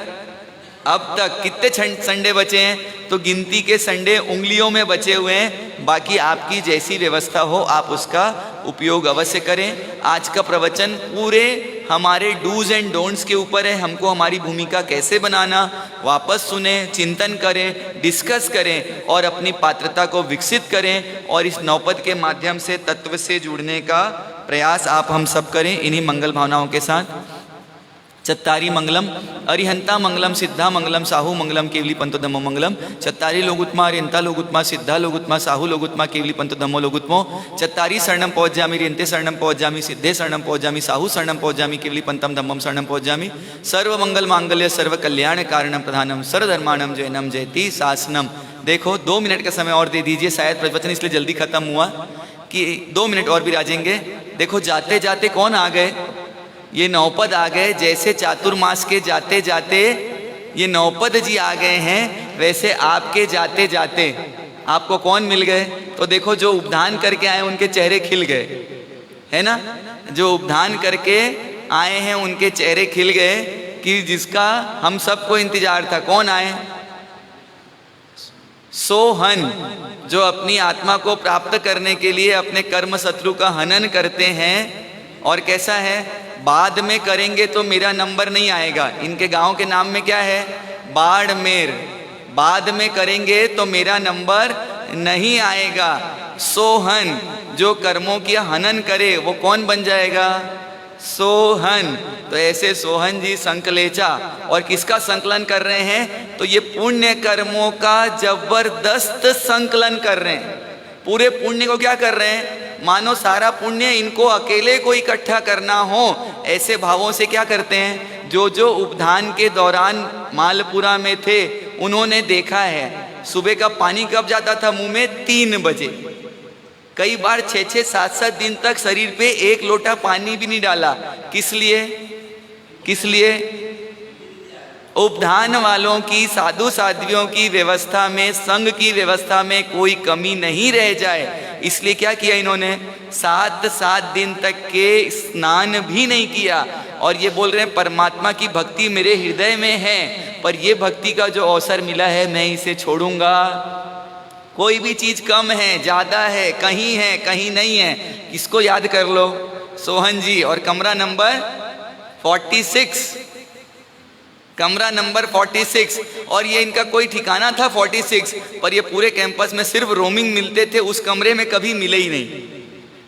अब तक कितने संडे बचे हैं? तो गिनती के संडे उंगलियों में बचे हुए हैं। बाकी आपकी जैसी व्यवस्था हो आप उसका उपयोग अवश्य करें। आज का प्रवचन पूरे हमारे डूज एंड डोंट्स के ऊपर है। हमको हमारी भूमिका कैसे बनाना, वापस सुने, चिंतन करें, डिस्कस करें और अपनी पात्रता को विकसित करें और इस नौपद के माध्यम से तत्व से जुड़ने का प्रयास आप हम सब करें। इन्हीं मंगल भावनाओं के साथ चत्तारी मंगलम, अरिहंता मंगलम, सिद्धा मंगलम, साहू मंगलम, केवली पंतो धम्मो मंगलम। चत्तारी लोगुत्मा, अरिहंता लोगुत्मा, सिद्धा लोगुत्मा, साहू लोगुत्मा, केवली पंतो धम्मो लोगुत्मो। चत्तारी शरणम पहुँचामी, अरिहंते शरणम पहुँचामी, सिद्धे शरणम पहुँचामी, साहू शरणम पहुँचामी, केवली पंतम धम्मम शरणम पहुँचामी। सर्व मंगल मांगल्य सर्व कल्याण कारणम प्रधानम सर्वधर्माणम जयनम जयति शासनम। देखो 2 मिनट का समय और दे दीजिए, शायद प्रवचन इसलिए जल्दी खत्म हुआ कि 2 मिनट और भी राजेंगे। देखो जाते जाते कौन आ गए? ये नौपद आ गए। जैसे चातुर्मास के जाते जाते ये नौपद जी आ गए हैं, वैसे आपके जाते जाते आपको कौन मिल गए? तो देखो जो उपधान करके आए उनके चेहरे खिल गए, है ना? जो उपधान करके आए हैं उनके चेहरे खिल गए। कि जिसका हम सबको इंतजार था, कौन आए? सोहन, जो अपनी आत्मा को प्राप्त करने के लिए अपने कर्म शत्रु का हनन करते हैं। और कैसा है? बाद में करेंगे तो मेरा नंबर नहीं आएगा। इनके गांव के नाम में क्या है? बाड़मेर। बाद में करेंगे तो मेरा नंबर नहीं आएगा। सोहन, जो कर्मों की हनन करे वो कौन बन जाएगा? सोहन। तो ऐसे सोहन जी संकलेचा, और किसका संकलन कर रहे हैं? तो ये पुण्य कर्मों का जबरदस्त संकलन कर रहे हैं। पूरे पुण्य को क्या कर रहे हैं? मानो सारा पुण्य इनको अकेले को इकट्ठा करना हो, ऐसे भावों से क्या करते हैं? जो जो उपधान के दौरान मालपुरा में थे उन्होंने देखा है, सुबह का पानी कब जाता था मुंह में? 3 बजे। कई बार 6-6, 7-7 दिन तक शरीर पे 1 लोटा पानी भी नहीं डाला। किस लिए? किस लिए? उपधान वालों की, साधु साध्वियों की व्यवस्था में, संघ की व्यवस्था में कोई कमी नहीं रह जाए, इसलिए क्या किया इन्होंने? 7-7 दिन तक के स्नान भी नहीं किया। और ये बोल रहे हैं परमात्मा की भक्ति मेरे हृदय में है, पर ये भक्ति का जो अवसर मिला है मैं इसे छोड़ूंगा? कोई भी चीज कम है, ज्यादा है, कहीं नहीं है, किसको याद कर लो? सोहन जी। और कमरा नंबर 46, कमरा नंबर 46। और ये इनका कोई ठिकाना था 46, पर ये पूरे कैंपस में सिर्फ रोमिंग मिलते थे, उस कमरे में कभी मिले ही नहीं।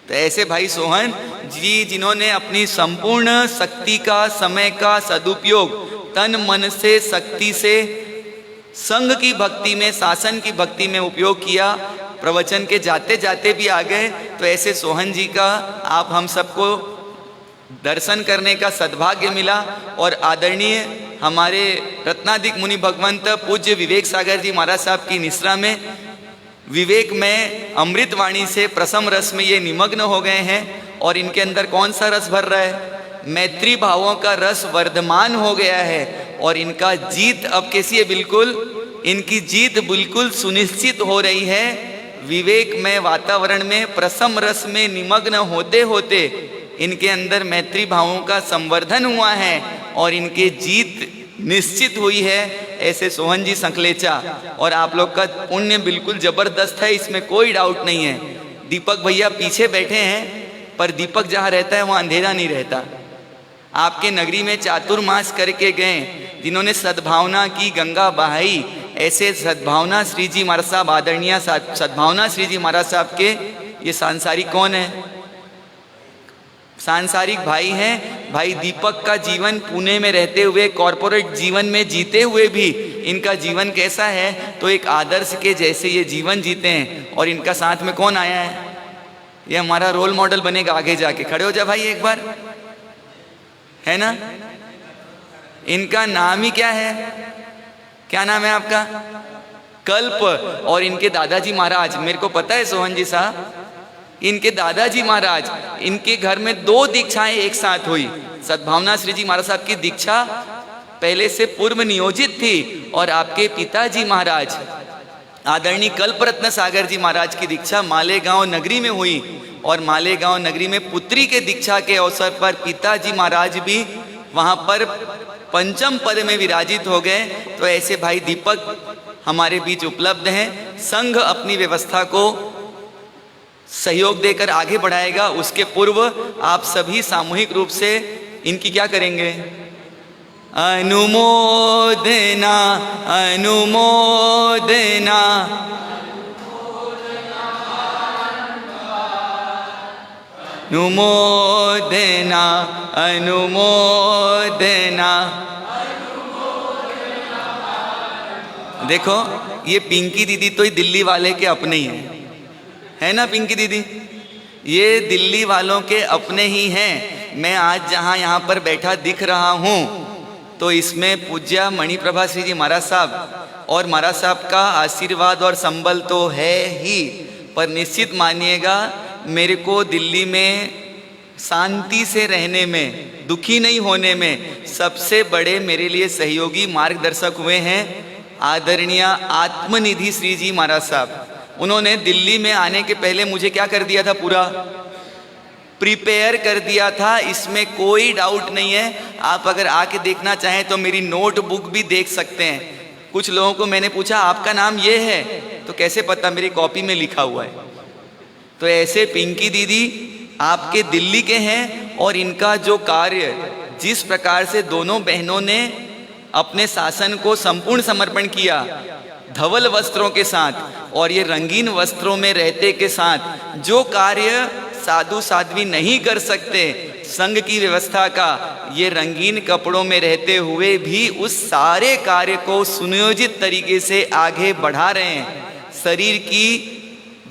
तो ऐसे भाई सोहन जी, जिन्होंने अपनी संपूर्ण शक्ति का, समय का सदुपयोग तन मन से, शक्ति से संघ की भक्ति में, शासन की भक्ति में उपयोग किया, प्रवचन के जाते जाते भी आ गए। तो ऐसे सोहन जी का आप हम सबको दर्शन करने का सद्भाग्य मिला। और आदरणीय हमारे रत्नाधिक मुनि भगवंत पूज्य विवेक सागर जी महाराज साहब की निश्रा में विवेक में अमृत वाणी से प्रसम रस में ये निमग्न हो गए हैं। और इनके अंदर कौन सा रस भर रहा है? मैत्री भावों का रस वर्धमान हो गया है। और इनका जीत अब कैसी है? बिल्कुल, इनकी जीत बिल्कुल सुनिश्चित हो रही है। विवेक में वातावरण में प्रसम रस में निमग्न होते होते इनके अंदर मैत्री भावों का संवर्धन हुआ है और इनके जीत निश्चित हुई है। ऐसे सोहन जी संकलेचा, और आप लोग का पुण्य बिल्कुल जबरदस्त है, इसमें कोई डाउट नहीं है। दीपक भैया पीछे बैठे हैं, पर दीपक जहाँ रहता है वहाँ अंधेरा नहीं रहता। आपके नगरी में चातुर्मास करके गए, जिन्होंने सद्भावना की गंगा बहाई, ऐसे सद्भावना श्री जी महाराज साहब, आदरणीय सद्भावना श्री जी महाराज साहब के ये सांसारिक कौन है? सांसारिक भाई हैं। भाई दीपक का जीवन पुणे में रहते हुए, कॉरपोरेट जीवन में जीते हुए भी इनका जीवन कैसा है? तो एक आदर्श के जैसे ये जीवन जीते हैं। और इनका साथ में कौन आया है? ये हमारा रोल मॉडल बनेगा आगे जाके। खड़े हो जा भाई एक बार, है ना? इनका नाम ही क्या है? क्या नाम है आपका? कल्प। और इनके दादाजी महाराज, मेरे को पता है सोहन जी साहब, इनके दादाजी महाराज, इनके घर में 2 दीक्षाएं एक साथ हुई। सद्भावना श्री जी महाराज साहब की दीक्षा पहले से पूर्व नियोजित थी, और आपके पिताजी महाराज आदरणीय कल्परत्न सागर जी महाराज की दीक्षा मालेगांव नगरी में हुई। और मालेगांव नगरी में पुत्री के दीक्षा के अवसर पर पिताजी महाराज भी वहां पर पंचम पद में विराजित हो गए। तो ऐसे भाई दीपक हमारे बीच उपलब्ध हैं। संघ अपनी व्यवस्था को सहयोग देकर आगे बढ़ाएगा। उसके पूर्व आप सभी सामूहिक रूप से इनकी क्या करेंगे? अनुमोदना, अनुमोदना। अनुमोदना, अनुमोदना। देखो ये पिंकी दीदी तो दिल्ली वाले के अपने ही हैं, है ना पिंकी दीदी? ये दिल्ली वालों के अपने ही हैं। मैं आज जहाँ यहाँ पर बैठा दिख रहा हूँ, तो इसमें पूज्य मणिप्रभा श्री जी महाराज साहब और महाराज साहब का आशीर्वाद और संबल तो है ही, पर निश्चित मानिएगा मेरे को दिल्ली में शांति से रहने में, दुखी नहीं होने में सबसे बड़े मेरे लिए सहयोगी मार्गदर्शक हुए हैं आदरणीय आत्मनिधि श्री जी महाराज साहब। उन्होंने दिल्ली में आने के पहले मुझे क्या कर दिया था? पूरा प्रिपेयर कर दिया था, इसमें कोई डाउट नहीं है। आप अगर आके देखना चाहें तो मेरी नोटबुक भी देख सकते हैं। कुछ लोगों को मैंने पूछा आपका नाम ये है, तो कैसे पता, मेरी कॉपी में लिखा हुआ है। तो ऐसे पिंकी दीदी आपके दिल्ली के हैं, और इनका जो कार्य, जिस प्रकार से दोनों बहनों ने अपने शासन को संपूर्ण समर्पण किया धवल वस्त्रों के साथ, और ये रंगीन वस्त्रों में रहते के साथ, जो कार्य साधु साध्वी नहीं कर सकते संघ की व्यवस्था का, ये रंगीन कपड़ों में रहते हुए भी उस सारे कार्य को सुनियोजित तरीके से आगे बढ़ा रहे हैं। शरीर की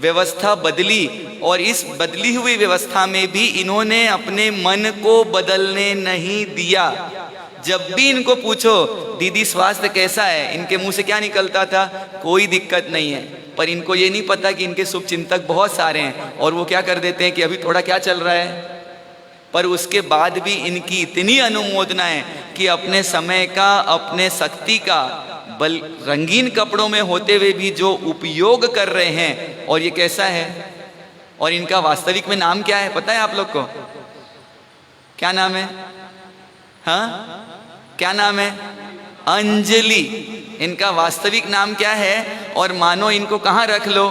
व्यवस्था बदली, और इस बदली हुई व्यवस्था में भी इन्होंने अपने मन को बदलने नहीं दिया। जब भी इनको पूछो दीदी स्वास्थ्य कैसा है, इनके मुंह से क्या निकलता था, कोई दिक्कत नहीं है। पर इनको ये नहीं पता कि इनके शुभ चिंतक बहुत सारे हैं, और वो क्या कर देते हैं कि अभी थोड़ा क्या चल रहा है। पर उसके बाद भी इनकी इतनी अनुमोदना है कि अपने समय का, अपने शक्ति का बल रंगीन कपड़ों में होते हुए भी जो उपयोग कर रहे हैं। और ये कैसा है, और इनका वास्तविक में नाम क्या है पता है आप लोग को? क्या नाम है? हाँ, क्या नाम है? अंजलि। इनका वास्तविक नाम क्या है? और मानो इनको कहाँ रख लो,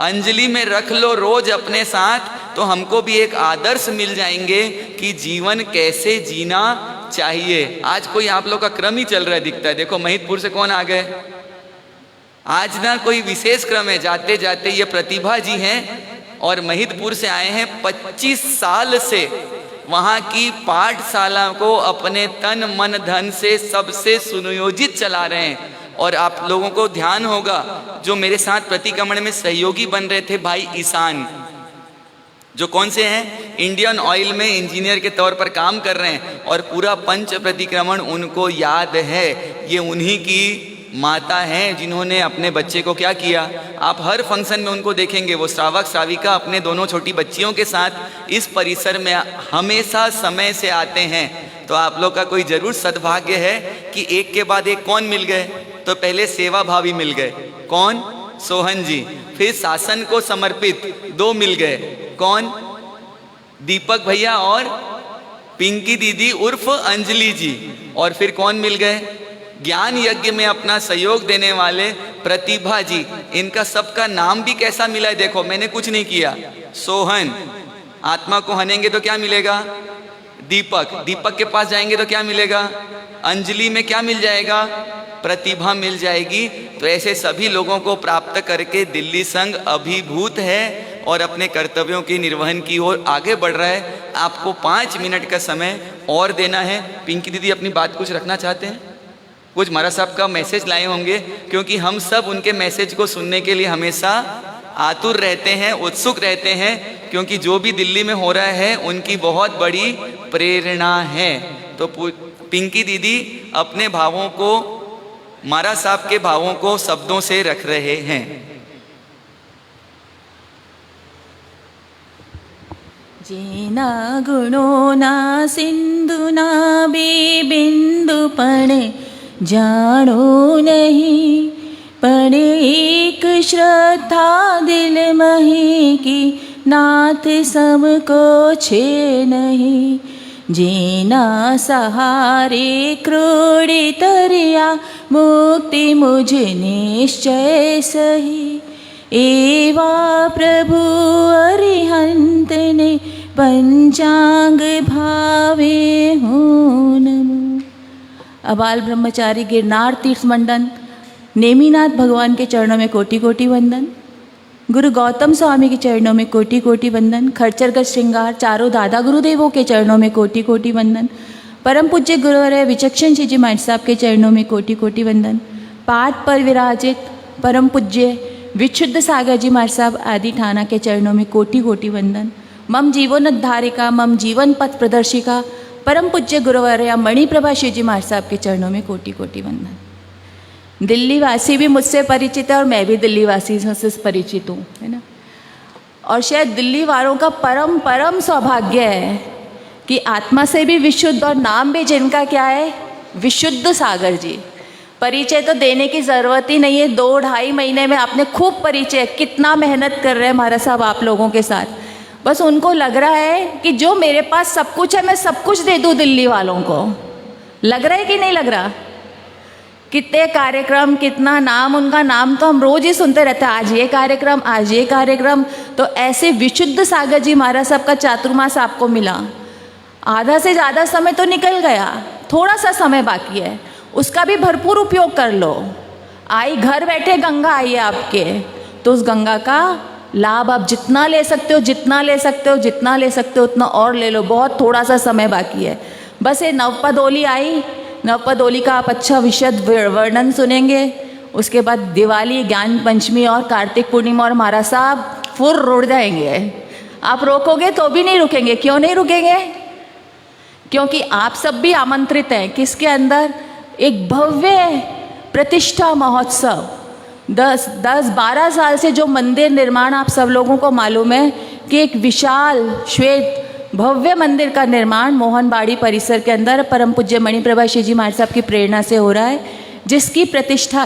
अंजलि में रख लो रोज अपने साथ, तो हमको भी एक आदर्श मिल जाएंगे कि जीवन कैसे जीना चाहिए। आज कोई आप लोग का क्रम ही चल रहा है दिखता है। देखो महितपुर से कौन आ गए आज ना, कोई विशेष क्रम है। जाते जाते ये प्रतिभा जी हैं, और महितपुर से आए हैं। 25 साल से वहाँ की पाठशाला को अपने तन मन धन से सबसे सुनियोजित चला रहे हैं। और आप लोगों को ध्यान होगा, जो मेरे साथ प्रतिक्रमण में सहयोगी बन रहे थे भाई ईशान, जो कौन से हैं, इंडियन ऑयल में इंजीनियर के तौर पर काम कर रहे हैं, और पूरा पंच प्रतिक्रमण उनको याद है। ये उन्हीं की माता हैं जिन्होंने अपने बच्चे को क्या किया। आप हर फंक्शन में उनको देखेंगे, वो श्रावक श्राविका अपने दोनों छोटी बच्चियों के साथ इस परिसर में हमेशा समय से आते हैं। तो आप लोग का कोई जरूर सद्भाग्य है कि एक के बाद एक कौन मिल गए। तो पहले सेवा भावी मिल गए, कौन? सोहन जी। फिर शासन को समर्पित 2 मिल गए, कौन? दीपक भैया और पिंकी दीदी उर्फ अंजलि जी। और फिर कौन मिल गए? ज्ञान यज्ञ में अपना सहयोग देने वाले प्रतिभा जी। इनका सबका नाम भी कैसा मिला है देखो, मैंने कुछ नहीं किया। सोहन, आत्मा को हनेंगे तो क्या मिलेगा? दीपक। दीपक के पास जाएंगे तो क्या मिलेगा? अंजलि में क्या मिल जाएगा? प्रतिभा मिल जाएगी। तो ऐसे सभी लोगों को प्राप्त करके दिल्ली संघ अभिभूत है और अपने कर्तव्यों के निर्वहन की ओर आगे बढ़ रहा है। आपको 5 मिनट का समय और देना है। पिंकी दीदी अपनी बात कुछ रखना चाहते हैं? कुछ महाराज साहब का मैसेज लाए होंगे, क्योंकि हम सब उनके मैसेज को सुनने के लिए हमेशा आतुर रहते हैं, उत्सुक रहते हैं, क्योंकि जो भी दिल्ली में हो रहा है उनकी बहुत बड़ी प्रेरणा है। तो पिंकी दीदी अपने भावों को, महाराज साहब के भावों को शब्दों से रख रहे हैं। जेना गुणों ना सिंधु ना बिंदु पण जानो नहीं, पण एक श्रद्धा दिल मही की नाथ सबको छे नहीं। जेना सहारे क्रोड़ी तरिया मुक्ति मुझ निश्चय सही, एवा प्रभु अरिहंत ने पंचांग भावे हो नमो। अबाल ब्रह्मचारी गिरनार तीर्थ मंडन नेमिनाथ भगवान के चरणों में कोटि कोटि वंदन। गुरु गौतम स्वामी के चरणों में कोटि कोटि वंदन। खरचरगढ़ श्रृंगार चारों दादा गुरुदेवों के चरणों में कोटि कोटि वंदन। परम पूज्य गुरुवर्य विचक्षण जी महाराज साहब के चरणों में कोटि कोटि वंदन। पाठ पर विराजित परम पूज्य विशुद्ध सागर जी महाराज साहब आदि ठाना के चरणों में कोटि कोटि वंदन। मम जीवनोद्धारिका मम जीवन पथ प्रदर्शिका परम पूज्य गुरुवर्या मणिप्रभा शिव जी महाराज साहब के चरणों में कोटि कोटि वंदन। दिल्ली वासी भी मुझसे परिचित है और मैं भी दिल्ली वासी से परिचित हूँ, है ना। और शायद दिल्ली वालों का परम परम सौभाग्य है कि आत्मा से भी विशुद्ध और नाम भी जिनका क्या है, विशुद्ध सागर जी। परिचय तो देने की ज़रूरत ही नहीं है, 2-2.5 महीने में आपने खूब परिचय, कितना मेहनत कर रहे हैं महाराज साहब आप लोगों के साथ। बस उनको लग रहा है कि जो मेरे पास सब कुछ है मैं सब कुछ दे दूँ दिल्ली वालों को। लग रहा है कि नहीं लग रहा? कितने कार्यक्रम, कितना नाम, उनका नाम तो हम रोज ही सुनते रहते हैं, आज ये कार्यक्रम, आज ये कार्यक्रम। तो ऐसे विशुद्ध सागर जी महाराज साहब का चातुर्मास आपको मिला, आधा से ज़्यादा समय तो निकल गया, थोड़ा सा समय बाकी है, उसका भी भरपूर उपयोग कर लो। आई घर बैठे गंगा आई है आपके, तो उस गंगा का लाभ आप जितना ले सकते हो, जितना ले सकते हो, जितना ले सकते हो उतना और ले लो। बहुत थोड़ा सा समय बाकी है। बस ये नवपदोली आई, नवपदोली का आप अच्छा विशद वर्णन सुनेंगे। उसके बाद दिवाली, ज्ञान पंचमी और कार्तिक पूर्णिमा और महाराज साहब फुर रुड़ जाएंगे। आप रोकोगे तो भी नहीं रुकेंगे। क्यों नहीं रुकेंगे? क्योंकि आप सब भी आमंत्रित हैं। किसके अंदर? एक भव्य प्रतिष्ठा महोत्सव। 10-12 साल से जो मंदिर निर्माण आप सब लोगों को मालूम है कि एक विशाल श्वेत भव्य मंदिर का निर्माण मोहनबाड़ी परिसर के अंदर परम पूज्य मणिप्रभा श्री जी महाराज साहब की प्रेरणा से हो रहा है, जिसकी प्रतिष्ठा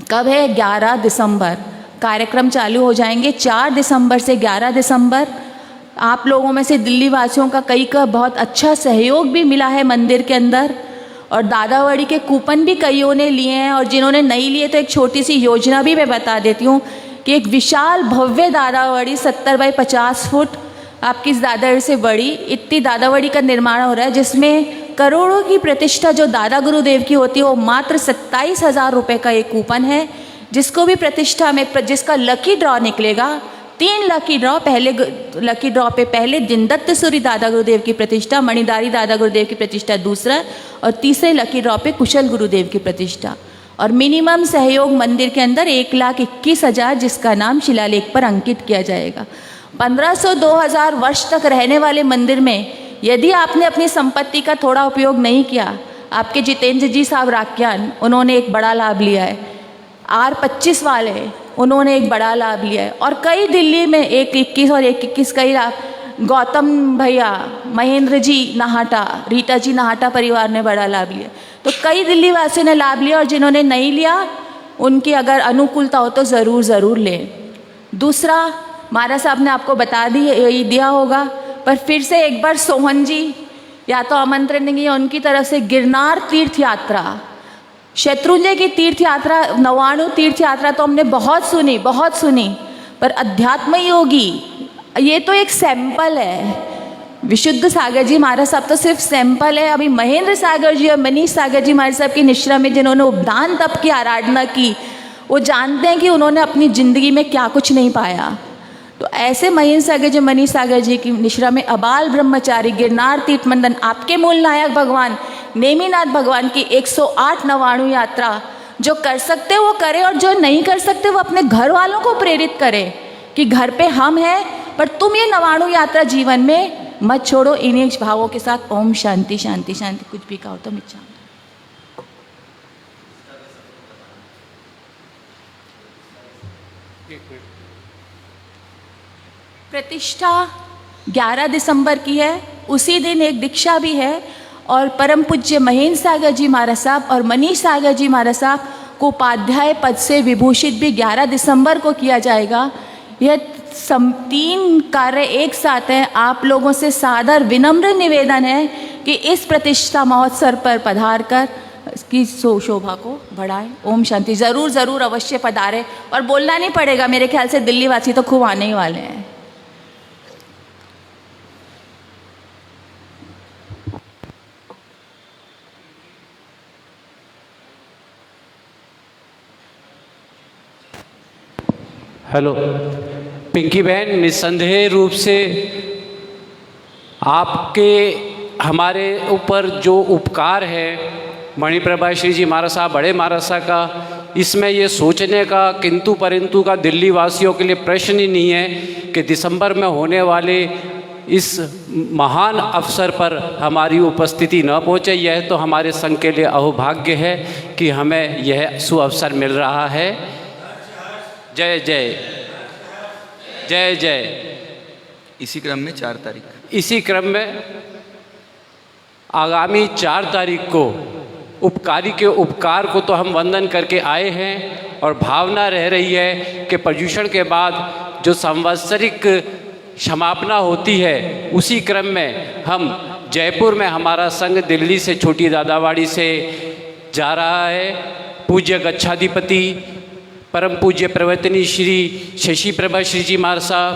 कब है? 11 दिसंबर। कार्यक्रम चालू हो जाएंगे 4 दिसंबर से 11 दिसंबर। आप लोगों में से दिल्ली वासियों का कई का बहुत अच्छा सहयोग भी मिला है मंदिर के अंदर, और दादावड़ी के कूपन भी कईयों ने लिए हैं, और जिन्होंने नहीं लिए तो एक छोटी सी योजना भी मैं बता देती हूँ कि एक विशाल भव्य दादावड़ी 70 बाई 50 फुट, आपकी इस दादावड़ी से बड़ी इतनी दादावड़ी का निर्माण हो रहा है, जिसमें करोड़ों की प्रतिष्ठा जो दादा गुरुदेव की होती है वो मात्र 27,000 रुपये का एक कूपन है। जिसको भी प्रतिष्ठा में जिसका लकी ड्रॉ निकलेगा, 3 लकी ड्रॉ, पहले लकी ड्रॉ पे पहले जिनदत्त सूरी दादा गुरुदेव की प्रतिष्ठा, मणिदारी दादा गुरुदेव की प्रतिष्ठा दूसरा, और तीसरे लकी ड्रॉ पे कुशल गुरुदेव की प्रतिष्ठा। और मिनिमम सहयोग मंदिर के अंदर 1,21,000, जिसका नाम शिलालेख पर अंकित किया जाएगा। 1500-2000 वर्ष तक रहने वाले मंदिर में यदि आपने अपनी संपत्ति का थोड़ा उपयोग नहीं किया, आपके जितेंद्र जी साहब राक्यान, उन्होंने एक बड़ा लाभ लिया है। R25 वाले, उन्होंने एक बड़ा लाभ लिया है। और कई दिल्ली में 1,21 और 1,21 कई लाभ, गौतम भैया, महेंद्र जी नाहटा, रीता जी नाहटा परिवार ने बड़ा लाभ लिया। तो कई दिल्ली वासियों ने लाभ लिया, और जिन्होंने नहीं लिया उनकी अगर अनुकूलता हो तो ज़रूर लें। दूसरा, महाराज साहब ने आपको बता दिया होगा, पर फिर से एक बार सोहन जी या तो आमंत्रण देंगे, उनकी तरफ से गिरनार तीर्थ यात्रा, शत्रुंजय की तीर्थ यात्रा, 99 तीर्थ यात्रा तो हमने बहुत सुनी, पर अध्यात्म योगी ये तो एक सैंपल है। विशुद्ध सागर जी महाराज साहब तो सिर्फ सैंपल है। अभी महेंद्र सागर जी और मनीष सागर जी महाराज साहब की निश्रा में जिन्होंने उपदान तप की आराधना की, वो जानते हैं कि उन्होंने अपनी ज़िंदगी में क्या कुछ नहीं पाया। तो ऐसे महेंद्र सागर जी, मनीष सागर जी की निश्रा में अबाल ब्रह्मचारी गिरनार तीर्थ मंदन, आपके मूल नायक भगवान नेमिनाथ भगवान की 108 नवाणु यात्रा, जो कर सकते वो करे, और जो नहीं कर सकते वो अपने घर वालों को प्रेरित करे कि घर पे हम हैं, पर तुम ये नवाणु यात्रा जीवन में मत छोड़ो। इन्हीं भावों के साथ ओम शांति शांति शांति। कुछ भी कहो तो मिच्छा। प्रतिष्ठा 11 दिसंबर की है, उसी दिन एक दीक्षा भी है, और परम पूज्य महेंद्र सागर जी महाराज साहब और मनीष सागर जी महाराज साहब को उपाध्याय पद से विभूषित भी 11 दिसंबर को किया जाएगा। यह 3 कार्य एक साथ हैं। आप लोगों से सादर विनम्र निवेदन है कि इस प्रतिष्ठा महोत्सव पर पधार कर इसकी शोभा को बढ़ाएं। ओम शांति। ज़रूर अवश्य पधारें, और बोलना नहीं पड़ेगा, मेरे ख्याल से दिल्ली वासी तो खूब आने ही वाले हैं। हेलो पिंकी बहन, निस्संदेह रूप से आपके हमारे ऊपर जो उपकार है मणिप्रभा श्री जी महाराज साहब, बड़े महाराज साहब का, इसमें ये सोचने का किंतु परंतु का दिल्ली वासियों के लिए प्रश्न ही नहीं है कि दिसंबर में होने वाले इस महान अवसर पर हमारी उपस्थिति न पहुँचे। यह तो हमारे संघ के लिए अहोभाग्य है कि हमें यह सुअवसर मिल रहा है। जय जय जय जय। इसी क्रम में 4 तारीख, इसी क्रम में आगामी 4 तारीख को उपकारी के उपकार को तो हम वंदन करके आए हैं, और भावना रह रही है कि प्रदूषण के बाद जो सांवत्सरिक समापना होती है, उसी क्रम में हम जयपुर में हमारा संघ दिल्ली से छोटी दादावाड़ी से जा रहा है। पूज्य गच्छाधिपति परम पूज्य प्रवर्तनी श्री शशि प्रभा श्री जी महाराज साहब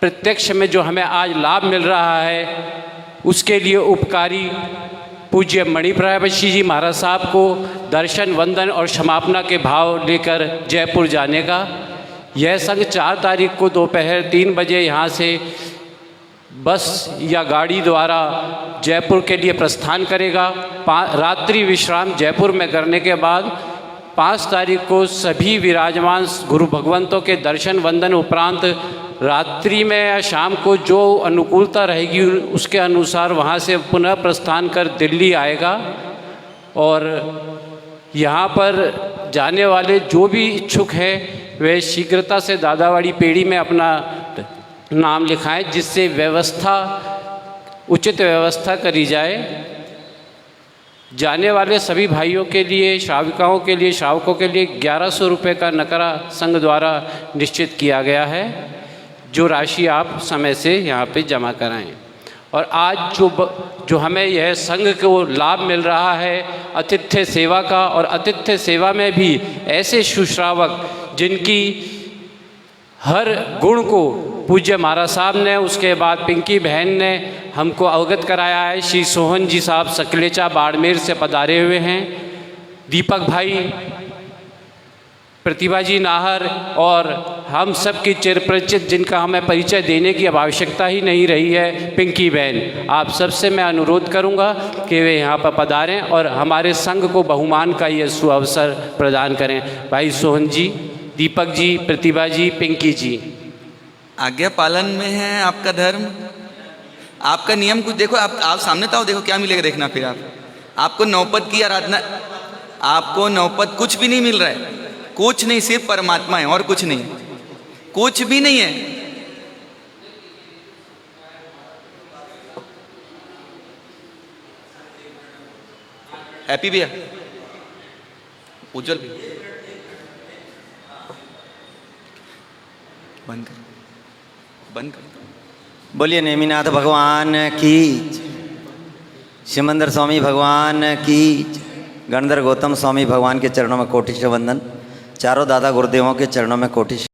प्रत्यक्ष में जो हमें आज लाभ मिल रहा है, उसके लिए उपकारी पूज्य मणिप्रभा श्री जी महाराज साहब को दर्शन वंदन और समापना के भाव लेकर जयपुर जाने का। यह संघ 4 तारीख को दोपहर 3 बजे यहाँ से बस या गाड़ी द्वारा जयपुर के लिए प्रस्थान करेगा। रात्रि विश्राम जयपुर में करने के बाद 5 तारीख को सभी विराजमान गुरु भगवंतों के दर्शन वंदन उपरांत रात्रि में या शाम को जो अनुकूलता रहेगी उसके अनुसार वहाँ से पुनः प्रस्थान कर दिल्ली आएगा। और यहाँ पर जाने वाले जो भी इच्छुक हैं वे शीघ्रता से दादावाड़ी पेड़ी में अपना नाम लिखाएं, जिससे उचित व्यवस्था करी जाए। जाने वाले सभी भाइयों के लिए, श्राविकाओं के लिए, श्रावकों के लिए 1100 रुपये का नकरा संघ द्वारा निश्चित किया गया है, जो राशि आप समय से यहाँ पे जमा कराएं। और आज जो हमें यह संघ को लाभ मिल रहा है आतिथ्य सेवा का, और आतिथ्य सेवा में भी ऐसे सुश्रावक जिनकी हर गुण को पूज्य महाराज साहब ने, उसके बाद पिंकी बहन ने हमको अवगत कराया है। श्री सोहन जी साहब सकलेचा बाड़मेर से पधारे हुए हैं, दीपक भाई, प्रतिभा जी नाहर और हम सब की चिरपरिचित, जिनका हमें परिचय देने की अब आवश्यकता ही नहीं रही है, पिंकी बहन। आप सबसे मैं अनुरोध करूंगा कि वे यहाँ पर पधारें और हमारे संघ को बहुमान का ये सुअवसर प्रदान करें। भाई सोहन जी, दीपक जी, प्रतिभा जी, पिंकी जी। आज्ञा पालन में है आपका धर्म, आपका नियम कुछ देखो। आप सामने तो आओ, देखो क्या मिलेगा, देखना। फिर आपको नौपद की आराधना, आपको नौपद कुछ भी नहीं मिल रहा है, कुछ नहीं, सिर्फ परमात्मा है और कुछ नहीं, कुछ भी नहीं है। हैप्पी भैया, उज्जवल भैया, बंद कर, बंद कर। बोलिए नेमिनाथ भगवान की, सिमंदर स्वामी भगवान की, गणधर गौतम स्वामी भगवान के चरणों में कोटि से वंदन। चारों दादा गुरुदेवों के चरणों में कोटि